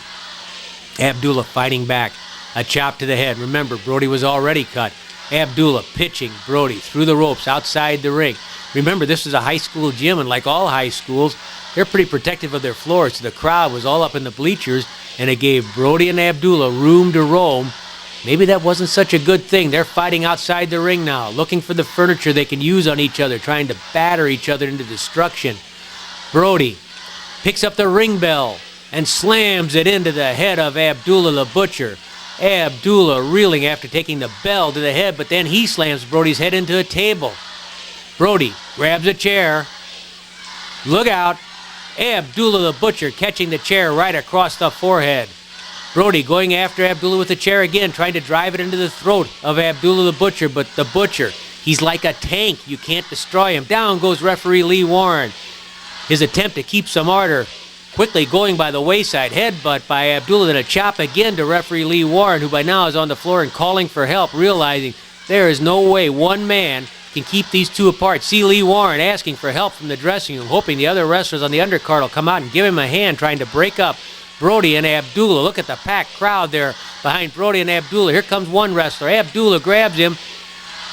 Speaker 7: Abdullah fighting back. A chop to the head. Remember, Brody was already cut. Abdullah pitching Brody through the ropes outside the ring. Remember, this is a high school gym, and like all high schools, they're pretty protective of their floors, so the crowd was all up in the bleachers, and it gave Brody and Abdullah room to roam. Maybe that wasn't such a good thing. They're fighting outside the ring now, looking for the furniture they can use on each other, trying to batter each other into destruction. Brody picks up the ring bell and slams it into the head of Abdullah the Butcher. Abdullah reeling after taking the bell to the head, but then he slams Brody's head into a table. Brody grabs a chair. Look out. Abdullah the Butcher catching the chair right across the forehead. Brody going after Abdullah with the chair again, trying to drive it into the throat of Abdullah the Butcher, but the Butcher, he's like a tank. You can't destroy him. Down goes referee Lee Warren. His attempt to keep some order quickly going by the wayside. Headbutt by Abdullah, then a chop again to referee Lee Warren, who by now is on the floor and calling for help, realizing there is no way one man can keep these two apart. See Lee Warren asking for help from the dressing room, hoping the other wrestlers on the undercard will come out and give him a hand, trying to break up Brody and Abdullah. Look at the packed crowd there behind Brody and Abdullah. Here comes one wrestler. Abdullah grabs him.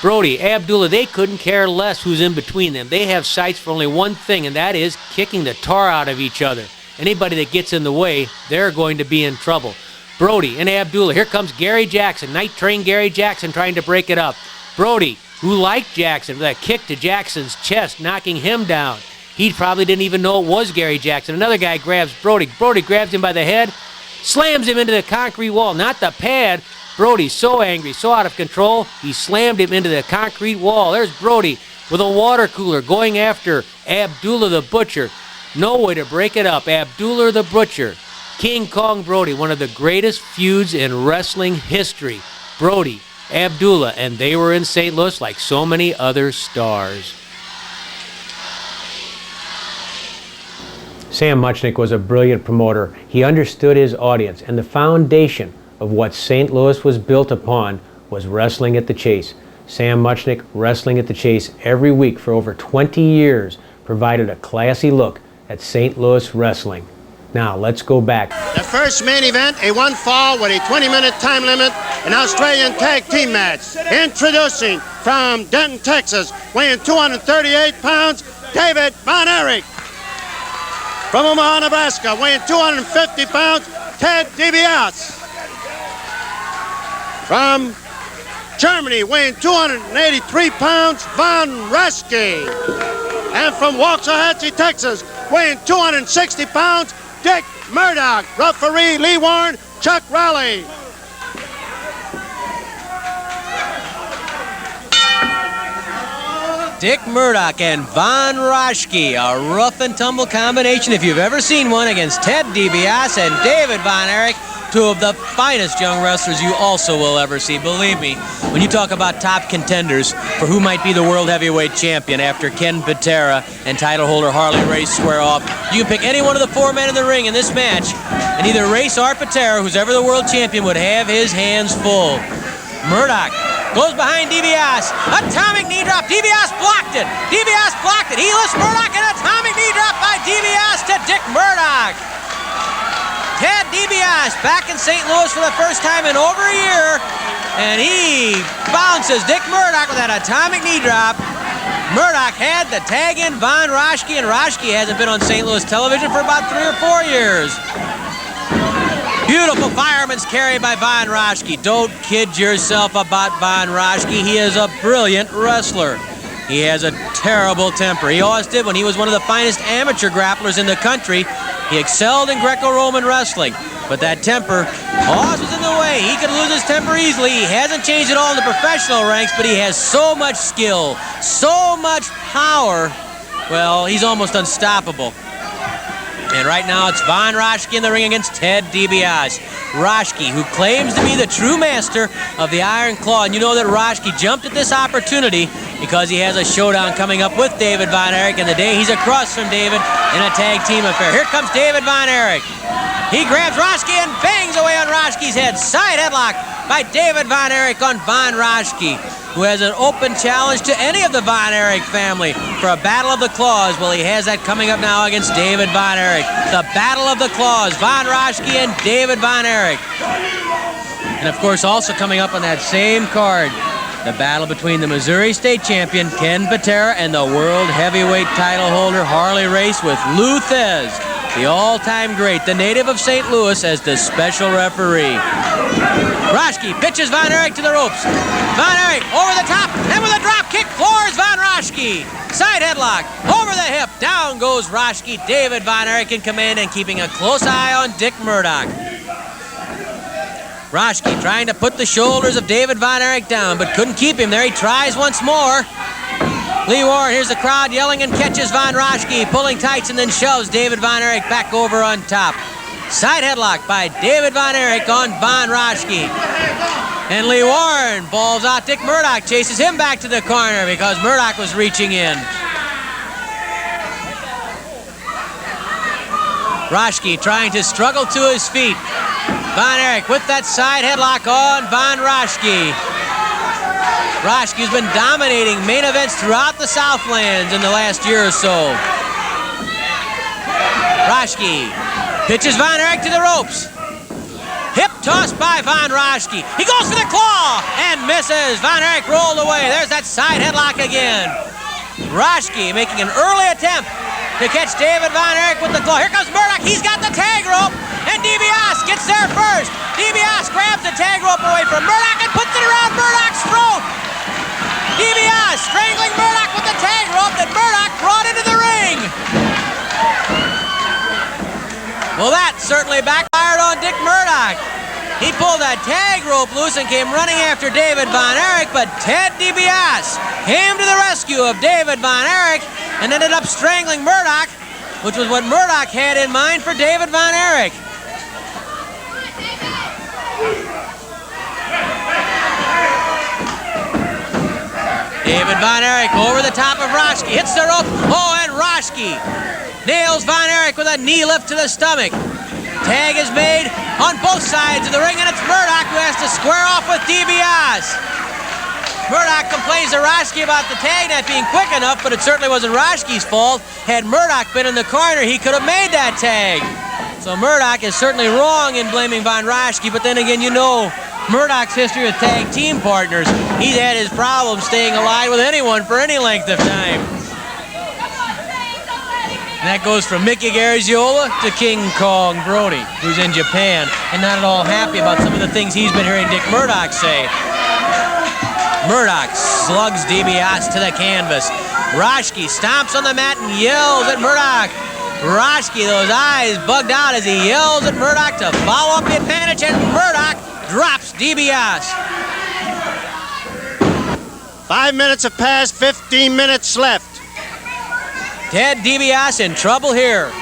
Speaker 7: Brody, Abdullah, they couldn't care less who's in between them. They have sights for only one thing, and that is kicking the tar out of each other. Anybody that gets in the way, they're going to be in trouble. Brody and Abdullah. Here comes Gary Jackson, night train Gary Jackson trying to break it up. Brody who liked Jackson with that kick to Jackson's chest, knocking him down. He probably didn't even know it was Gary Jackson. Another guy grabs Brody. Brody grabs him by the head, slams him into the concrete wall, not the pad. Brody's so angry, so out of control, he slammed him into the concrete wall. There's Brody with a water cooler going after Abdullah the Butcher. No way to break it up. Abdullah the Butcher. King Kong Brody, one of the greatest feuds in wrestling history. Brody, Abdullah, and they were in St. Louis like so many other stars. Sam Muchnick was a brilliant promoter. He understood his audience, and the foundation of what St. Louis was built upon was wrestling at the Chase. Sam Muchnick, wrestling at the Chase every week for over 20 years, provided a classy look at St. Louis wrestling. Now, let's go back.
Speaker 6: The first main event, a one fall with a 20-minute time limit, an Australian tag team match. Introducing from Denton, Texas, weighing 238 pounds, David Von Erich. From Omaha, Nebraska, weighing 250 pounds, Ted DiBiase. From Germany, weighing 283 pounds, Von Raschke. And from Waxahachie, Texas, weighing 260 pounds, Dick Murdoch. Referee Lee Warren, Chuck Raleigh.
Speaker 4: Dick Murdoch and Von Raschke, a rough and tumble combination if you've ever seen one, against Ted DiBiase and David Von Erich, two of the finest young wrestlers you also will ever see. Believe me, when you talk about top contenders for who might be the world heavyweight champion after Ken Patera and title holder Harley Race square off, you can pick any one of the four men in the ring in this match, and either Race or Patera, who's ever the world champion, would have his hands full. Murdoch goes behind DiBiase. Atomic knee drop. DiBiase blocked it. DiBiase blocked it. He lifts Murdoch, and atomic knee drop by DiBiase to Dick Murdoch. Ted DiBiase back in St. Louis for the first time in over a year, and he bounces Dick Murdoch with that atomic knee drop. Murdoch had to tag in Von Raschke, and Raschke hasn't been on St. Louis television for about 3 or 4 years. Beautiful fireman's carry by Von Raschke. Don't kid yourself about Von Raschke. He is a brilliant wrestler. He has a terrible temper. He always did when he was one of the finest amateur grapplers in the country. He excelled in Greco-Roman wrestling, but that temper always was in the way. He could lose his temper easily. He hasn't changed at all in the professional ranks, but he has so much skill, so much power. Well, he's almost unstoppable. And right now it's Von Raschke in the ring against Ted DiBiase. Raschke, who claims to be the true master of the Iron Claw. And you know that Raschke jumped at this opportunity because he has a showdown coming up with David Von Erich, and the day he's across from David in a tag team affair. Here comes David Von Erich. He grabs Raschke and bangs away on Raschke's head. Side headlock by David Von Erich on Von Raschke, who has an open challenge to any of the Von Erich family for a Battle of the Claws. Well, he has that coming up now against David Von Erich. The Battle of the Claws, Von Raschke and David Von Erich. And of course, also coming up on that same card, the battle between the Missouri State Champion Ken Patera and the World Heavyweight title holder Harley Race, with Lou Thez, the all-time great, the native of St. Louis, as the special referee. Raschke pitches Von Erich to the ropes. Von Erich over the top, and with a drop kick, floors Von Raschke. Side headlock, over the hip, down goes Raschke. David Von Erich in command and keeping a close eye on Dick Murdoch. Raschke trying to put the shoulders of David Von Erich down, but couldn't keep him there. He tries once more. Lee Warren hears the crowd yelling and catches Von Raschke, pulling tights, and then shoves David Von Erich back over on top. Side headlock by David Von Erich on Von Raschke. And Lee Warren balls out Dick Murdoch, chases him back to the corner because Murdoch was reaching in. Raschke trying to struggle to his feet. Von Erich with that side headlock on Von Raschke. Raschke's been dominating main events throughout the Southlands in the last year or so. Raschke pitches Von Erich to the ropes. Hip toss by Von Raschke. He goes for the claw and misses. Von Erich rolled away. There's that side headlock again. Raschke making an early attempt to catch David Von Erich with the claw. Here comes Murdoch. He's got the tag rope, and DiBiase gets there first. DiBiase grabs the tag rope away from Murdoch and puts it around Murdoch's throat. DiBiase strangling Murdoch with the tag rope that Murdoch brought into the ring. Well, that certainly backfired on Dick Murdoch. He pulled that tag rope loose and came running after David Von Erich, but Ted DiBiase came to the rescue of David Von Erich and ended up strangling Murdoch, which was what Murdoch had in mind for David Von Erich. David Von Erich over the top of Roschke, hits the rope, oh, and Roschke nails Von Erich with a knee lift to the stomach. Tag is made on both sides of the ring, and it's Murdoch who has to square off with DiBiase. Murdoch complains to Roschke about the tag not being quick enough, but it certainly wasn't Roschke's fault. Had Murdoch been in the corner, he could have made that tag. So Murdoch is certainly wrong in blaming Von Roschke, but then again, you know Murdoch's history with tag team partners. He's had his problems staying alive with anyone for any length of time. And that goes from Mickey Garagiola to King Kong Brody, who's in Japan and not at all happy about some of the things he's been hearing Dick Murdoch say. Murdoch slugs DiBiase to the canvas. Roschke stomps on the mat and yells at Murdoch. Roschke, those eyes bugged out as he yells at Murdoch to follow up the advantage, and Murdoch drops DiBiase.
Speaker 6: 5 minutes have passed, 15 minutes left.
Speaker 4: Ted DiBiase in trouble here.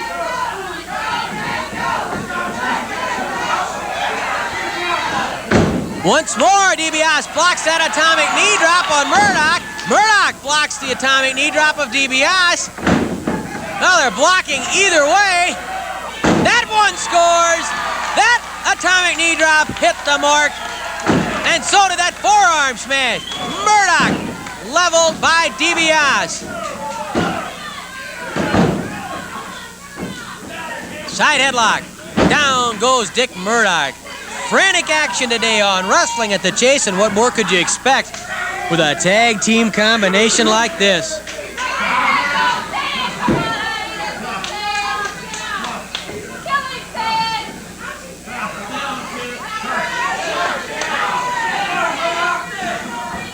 Speaker 4: Once more, DiBiase blocks that atomic knee drop on Murdoch. Murdoch blocks the atomic knee drop of DiBiase. Now they're blocking either way. That one scores. That atomic knee drop hit the mark. And so did that forearm smash. Murdoch leveled by DiBiase. Side headlock. Down goes Dick Murdoch. Frantic action today on Wrestling at the Chase, and what more could you expect with a tag team combination like this?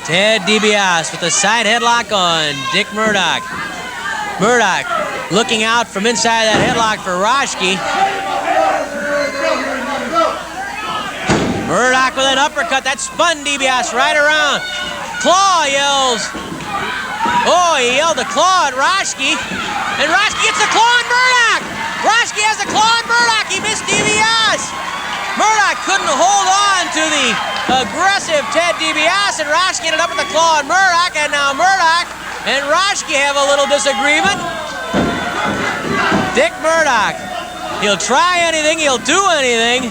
Speaker 4: Ted DiBiase with a side headlock on Dick Murdoch. Murdoch looking out from inside that headlock for Roschke. Murdoch with an uppercut that spun DiBiase right around. Claw yells. Oh, he yelled a claw at Roschke. And Roschke gets a claw on Murdoch. Roschke has a claw on Murdoch. He missed DiBiase. Murdoch couldn't hold on to the aggressive Ted DiBiase, and Roschke ended up with a claw on Murdoch, and now Murdoch and Roschke have a little disagreement. Dick Murdoch, he'll try anything, he'll do anything,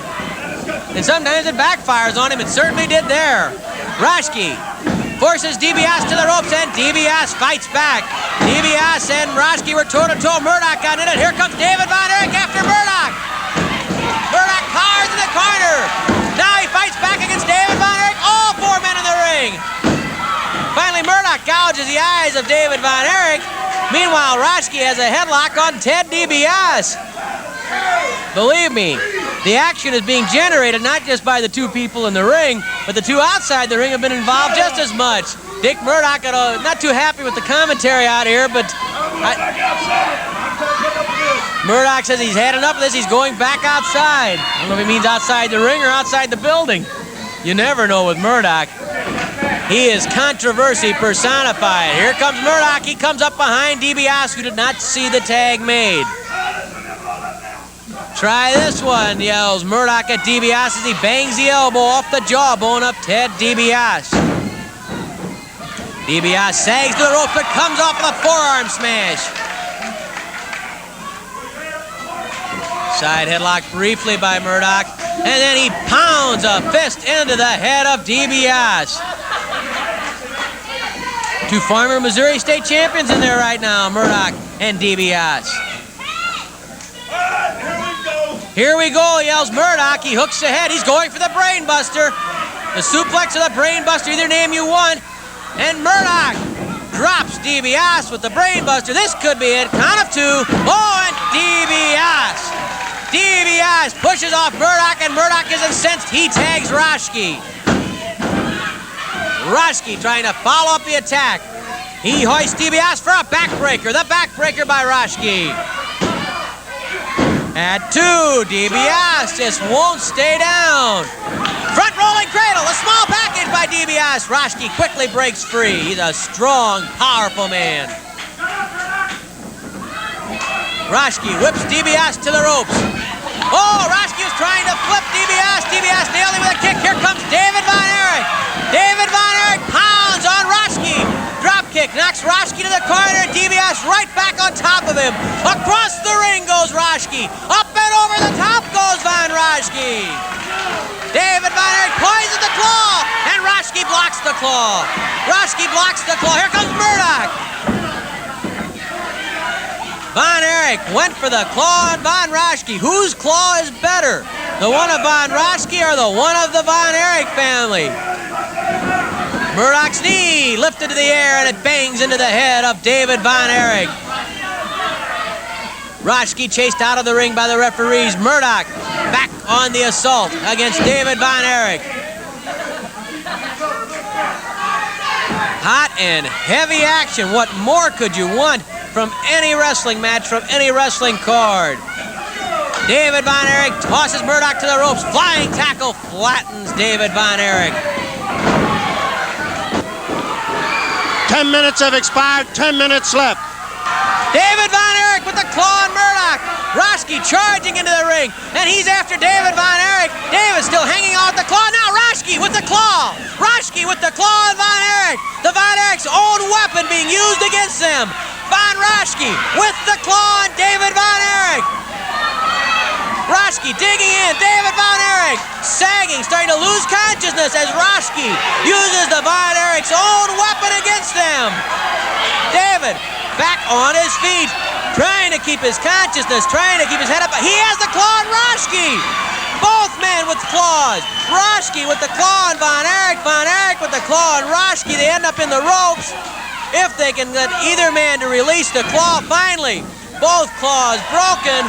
Speaker 4: and sometimes it backfires on him. It certainly did there. Roschke forces DiBiase to the ropes, and DiBiase fights back. DiBiase and Roschke were toe-to-toe. Murdoch got in it. Here comes David Von Erich after Murdoch. Murdoch powers in the corner. Now he fights back against David Von Erich. All four men in the ring. Finally, Murdoch gouges the eyes of David Von Erich. Meanwhile, Roschke has a headlock on Ted DiBiase. Believe me, the action is being generated not just by the two people in the ring, but the two outside the ring have been involved just as much. Dick Murdoch not too happy with the commentary out here, but Murdoch says he's had enough of this. He's going back outside. I don't know if he means outside the ring or outside the building. You never know with Murdoch. He is controversy personified. Here comes Murdoch. He comes up behind DiBiase, who did not see the tag made. Try this one, yells Murdoch at DiBiase as he bangs the elbow off the jawbone of Ted DiBiase. DiBiase sags to the rope, but comes off with a forearm smash. Side headlock briefly by Murdoch, and then he pounds a fist into the head of DiBiase. Two former Missouri State champions in there right now, Murdoch and DiBiase. Here we go, yells Murdoch. He hooks ahead. He's going for the brain buster. The suplex or the brain buster, either name you want. And Murdoch drops DiBiase with the brain buster. This could be it. Count of two. Oh, and DiBiase. DiBiase pushes off Murdoch, and Murdoch is incensed. He tags Roschke. Roschke trying to follow up the attack. He hoists DiBiase for a backbreaker. The backbreaker by Roschke. At 2, DiBiase just won't stay down. Front rolling cradle, a small package by DiBiase. Roschke quickly breaks free. He's a strong, powerful man. Roschke whips DiBiase to the ropes. Oh, Roschke was trying to flip DiBiase. DiBiase nailed him with a kick. Here comes David Von Erich. David Von Erich pounds on Roschke. Drop kick knocks Roschke to the corner. DiBiase right back on top of him. Across the ring goes Roschke. Up and over the top goes Von Roschke. David Von Erich poisons the claw, and Roschke blocks the claw. Roschke blocks the claw. Here comes Murdoch. Von Erich went for the claw on Von Roschke. Whose claw is better? The one of Von Roschke or the one of the Von Erich family? Murdoch's knee lifted to the air and it bangs into the head of David Von Erich. Roschke chased out of the ring by the referees. Murdoch back on the assault against David Von Erich. Hot and heavy action. What more could you want from any wrestling match, from any wrestling card? David Von Erich tosses Murdoch to the ropes. Flying tackle flattens David Von Erich.
Speaker 6: 10 minutes have expired, 10 minutes left.
Speaker 4: David Von Erich with the claw on Murdoch. Roschke charging into the ring, and he's after David Von Erich. David still hanging on with the claw. Now Roschke with the claw. Roschke with the claw on Von Erich. The Von Erich's own weapon being used against them. Von Roschke with the claw on David Von Erich. Roschke digging in. David Von Erich sagging, starting to lose consciousness as Roschke uses the Von Erich's own weapon against them. David back on his feet, trying to keep his consciousness, trying to keep his head up. He has the claw on Roschke. Both men with claws. Roschke with the claw on Von Erich. Von Erich with the claw on Roschke. They end up in the ropes. If they can get either man to release the claw, finally, both claws broken.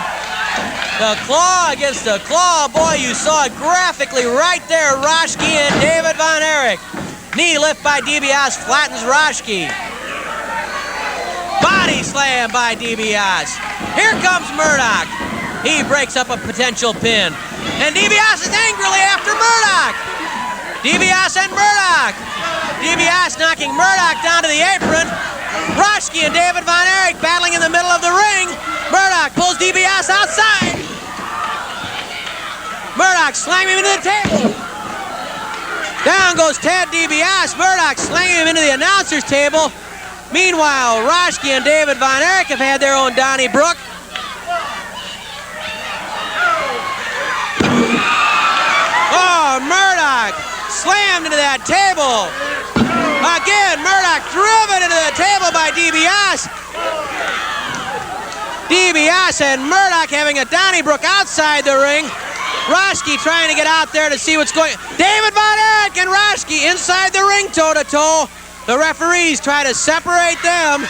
Speaker 4: The claw against the claw. Boy, you saw it graphically right there. Roschke and David Von Erich. Knee lift by DiBiase flattens Roschke. Body slam by DiBiase. Here comes Murdoch. He breaks up a potential pin. And DiBiase is angrily after Murdoch. DiBiase and Murdoch. DiBiase knocking Murdoch down to the apron. Roschke and David Von Erich battling in the middle of the ring. Murdoch pulls DiBiase outside. Murdoch slamming him into the table. Down goes Ted DiBiase. Murdoch slanging him into the announcer's table. Meanwhile, Roschke and David Von Erich have had their own Donnybrook. Oh, Murdoch slammed into that table. Again, Murdoch driven into the table by DiBiase. DiBiase and Murdoch having a Donnybrook outside the ring. Roschke trying to get out there to see what's going on. David Von Erich and Roschke inside the ring toe-to-toe. The referees try to separate them.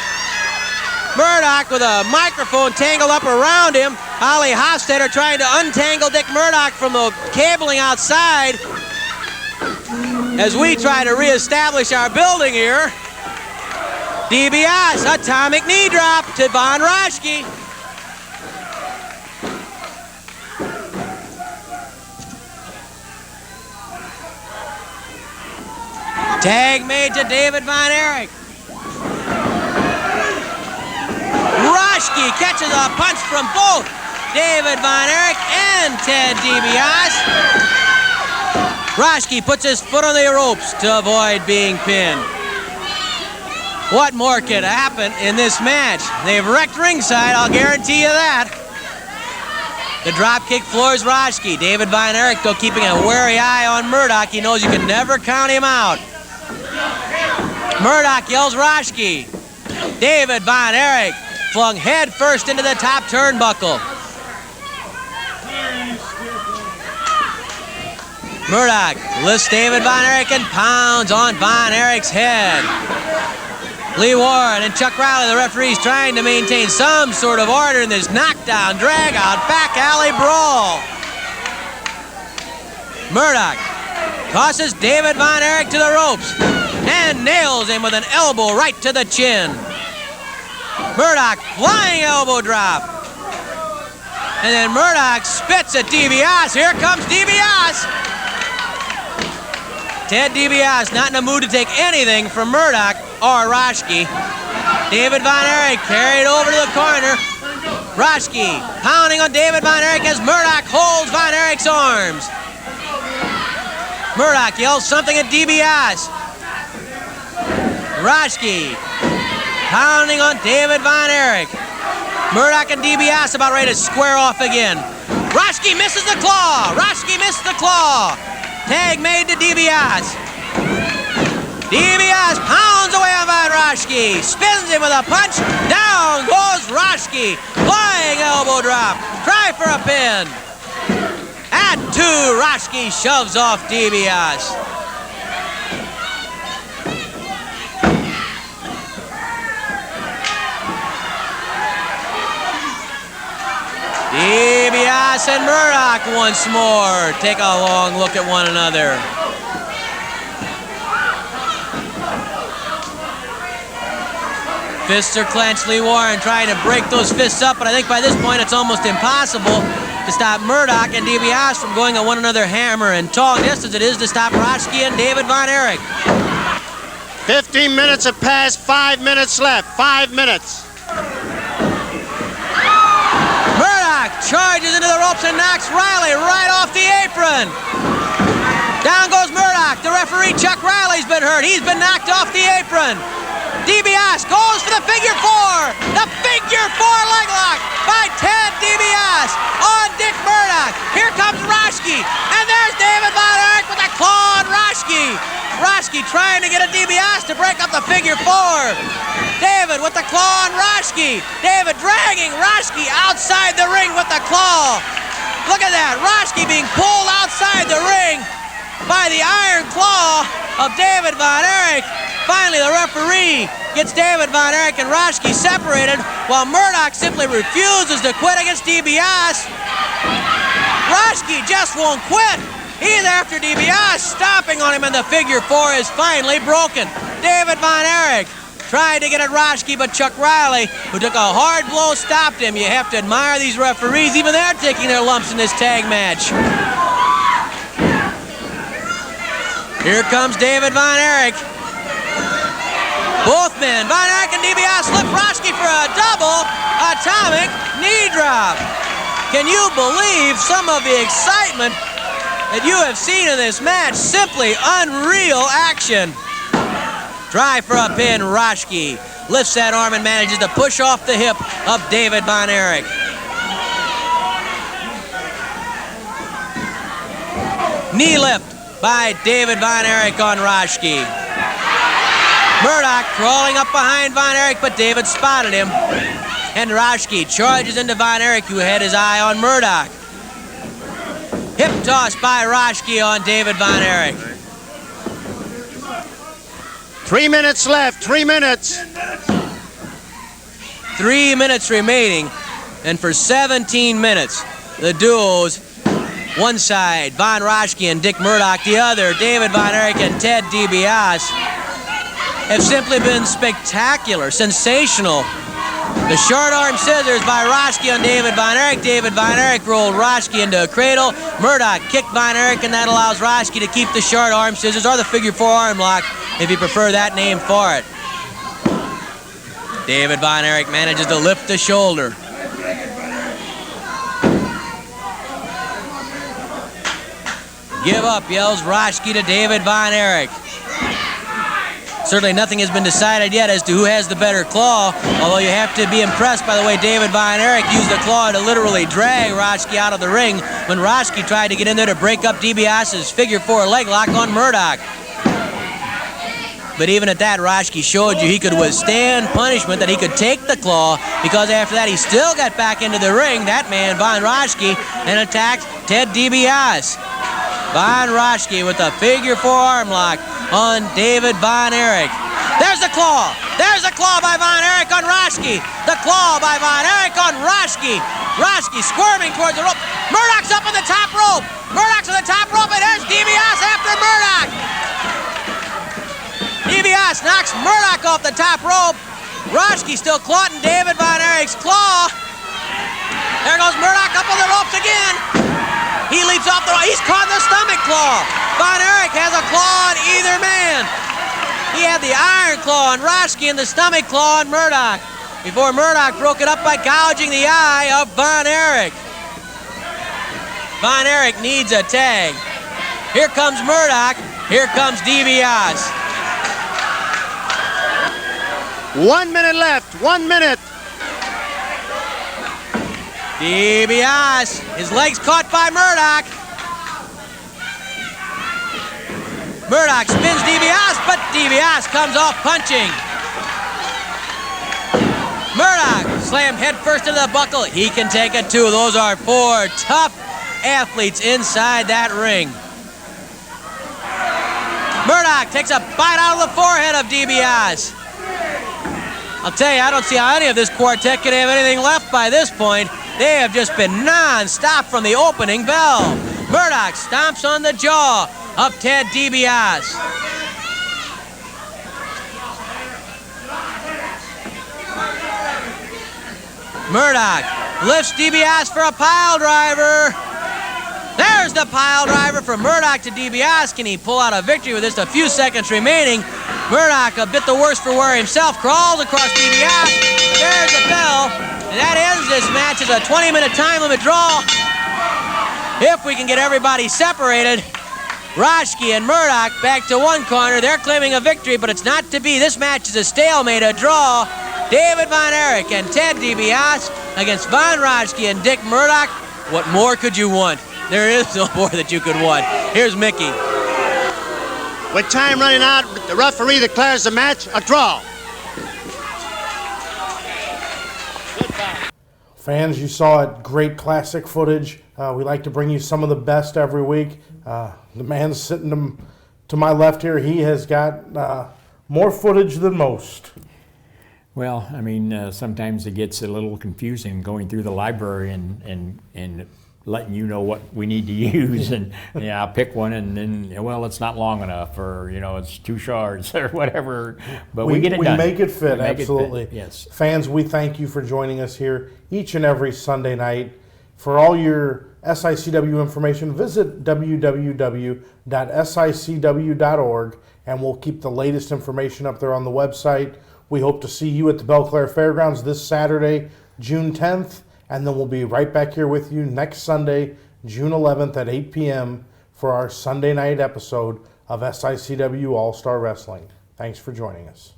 Speaker 4: Murdoch with a microphone tangled up around him. Holly Hofstetter trying to untangle Dick Murdoch from the cabling outside as we try to reestablish our building here. DiBiase, atomic knee drop to Von Roschke. Tag made to David Von Erich. Roschke catches a punch from both David Von Erich and Ted DiBiase. Roschke puts his foot on the ropes to avoid being pinned. What more could happen in this match? They've wrecked ringside, I'll guarantee you that. The dropkick floors Roschke. David Von Erich, though, keeping a wary eye on Murdoch. He knows you can never count him out. Murdoch yells Roschke. David Von Erich flung head first into the top turnbuckle. Murdoch lifts David Von Erich and pounds on Von Erich's head. Lee Warren and Chuck Riley, the referees, trying to maintain some sort of order in this knockdown, drag-out, back alley brawl. Murdoch tosses David Von Erich to the ropes. and nails him with an elbow right to the chin. Murdoch flying elbow drop. And then Murdoch spits at DiBiase. Here comes DiBiase. Ted DiBiase not in the mood to take anything from Murdoch or Roschke. David Von Erich carried over to the corner. Roschke pounding on David Von Erich as Murdoch holds Von Erich's arms. Murdoch yells something at DiBiase. Roschke pounding on David Von Erich. Murdoch and DiBiase about ready to square off again. Roschke misses the claw. Roschke missed the claw. Tag made to DiBiase. DiBiase pounds away on Von Roschke. Spins him with a punch. Down goes Roschke. Flying elbow drop. Try for a pin. At 2, Roschke shoves off DiBiase. DiBiase and Murdoch once more take a long look at one another. Fists are clenched. Lee Warren trying to break those fists up, but I think by this point it's almost impossible to stop Murdoch and DiBiase from going at one another hammer and tongue, just as it is to stop Roschke and David Von Erich.
Speaker 6: 15 minutes have passed, 5 minutes left, 5 minutes.
Speaker 4: Murdoch charges into the ropes and knocks Riley right off the apron. Down goes Murdoch. The referee, Chuck Riley's been hurt. He's been knocked off the apron. DiBiase goes for the figure 4. The figure 4 leg lock by Ted DiBiase on Dick Murdoch. Here comes Roschke, and there's David Von Erich with a claw on Roschke. Roschke trying to get a DiBiase to break up the figure 4. David with the claw on Roschke. David dragging Roschke outside the ring with the claw. Look at that, Roschke being pulled outside the ring by the iron claw of David Von Erich. Finally, the referee gets David Von Erich and Roschke separated, while Murdoch simply refuses to quit against DiBiase. Roschke just won't quit. He's after DiBiase, stomping on him, and the figure 4 is finally broken. David Von Erich tried to get at Roschke, but Chuck Riley, who took a hard blow, stopped him. You have to admire these referees. Even they're taking their lumps in this tag match. Here comes David Von Erich. Both men, Von Erich and DiBiase, lift Roschke for a double atomic knee drop. Can you believe some of the excitement that you have seen in this match? Simply unreal action. Try for a pin, Roschke lifts that arm and manages to push off the hip of David Von Erich. Knee lift by David Von Erich on Roschke. Murdoch crawling up behind Von Erich, but David spotted him. And Roschke charges into Von Erich, who had his eye on Murdoch. Hip toss by Roschke on David Von Erich.
Speaker 6: 3 minutes left, 3 minutes.
Speaker 4: 3 minutes remaining, and for 17 minutes, the duos, one side, Von Roschke and Dick Murdoch, the other, David Von Erich and Ted DiBiase, have simply been spectacular, sensational. The short arm scissors by Roschke on David Von Erich. David Von Erich rolled Roschke into a cradle. Murdoch kicked Von Erich, and that allows Roschke to keep the short arm scissors, or the figure 4 arm lock, if you prefer that name for it. David Von Erich manages to lift the shoulder. Give up, yells Roschke to David Von Erich. Certainly nothing has been decided yet as to who has the better claw, although you have to be impressed by the way David Von Erich used the claw to literally drag Roschke out of the ring when Roschke tried to get in there to break up DiBiase's figure 4 leg lock on Murdoch. But even at that, Roschke showed you he could withstand punishment, that he could take the claw, because after that he still got back into the ring, that man, Von Roschke, and attacked Ted DiBiase. Von Roschke with a figure 4 arm lock on David Von Erich. There's the claw. There's the claw by Von Erich on Roschke. The claw by Von Erich on Roschke. Roschke squirming towards the rope. Murdoch's up on the top rope. Murdoch's on the top rope, and there's DiBiase after Murdoch. DiBiase knocks Murdoch off the top rope. Roschke still caught in David Von Erich's claw. There goes Murdoch up on the ropes again. He leaps off the rope. He's caught in the stomach claw. Von Erich has a claw on either man. He had the iron claw on Roschke and the stomach claw on Murdoch before Murdoch broke it up by gouging the eye of Von Erich. Von Erich needs a tag. Here comes Murdoch. Here comes DiBiase.
Speaker 6: 1 minute left. 1 minute.
Speaker 4: DiBiase, his legs caught by Murdoch. Murdoch spins DiBiase, but DiBiase comes off punching. Murdoch slammed head first into the buckle. He can take it too. Those are 4 tough athletes inside that ring. Murdoch takes a bite out of the forehead of DiBiase. I'll tell you, I don't see how any of this quartet could have anything left by this point. They have just been non-stop from the opening bell. Murdoch stomps on the jaw of Ted DiBiase. Murdoch lifts DiBiase for a pile driver. There's the pile driver from Murdoch to DiBiase. Can he pull out a victory with just a few seconds remaining? Murdoch, a bit the worse for wear himself, crawls across DiBiase. There's the bell. And that ends this match as a 20-minute time limit draw. If we can get everybody separated, Roschke and Murdoch back to one corner. They're claiming a victory, but it's not to be. This match is a stalemate, a draw. David Von Erich and Ted DiBiase against Von Roschke and Dick Murdoch. What more could you want? There is no more that you could want. Here's Mickey.
Speaker 6: With time running out, the referee declares the match a draw.
Speaker 1: Fans, you saw it. Great classic footage. We like to bring you some of the best every week. The man sitting to my left here, he has got more footage than most.
Speaker 2: Well, I mean, sometimes it gets a little confusing going through the library and letting you know what we need to use, and I'll pick one, and then it's not long enough, or it's too short or whatever. But we get it done.
Speaker 1: We make it fit,
Speaker 2: We make it
Speaker 1: absolutely.
Speaker 2: fit, yes.
Speaker 1: Fans, we thank you for joining us here each and every Sunday night. For all your SICW information, visit www.sicw.org, and we'll keep the latest information up there on the website. We hope to see you at the Belle Claire Fairgrounds this Saturday, June 10th. And then we'll be right back here with you next Sunday, June 11th at 8 p.m. for our Sunday night episode of SICW All-Star Wrestling. Thanks for joining us.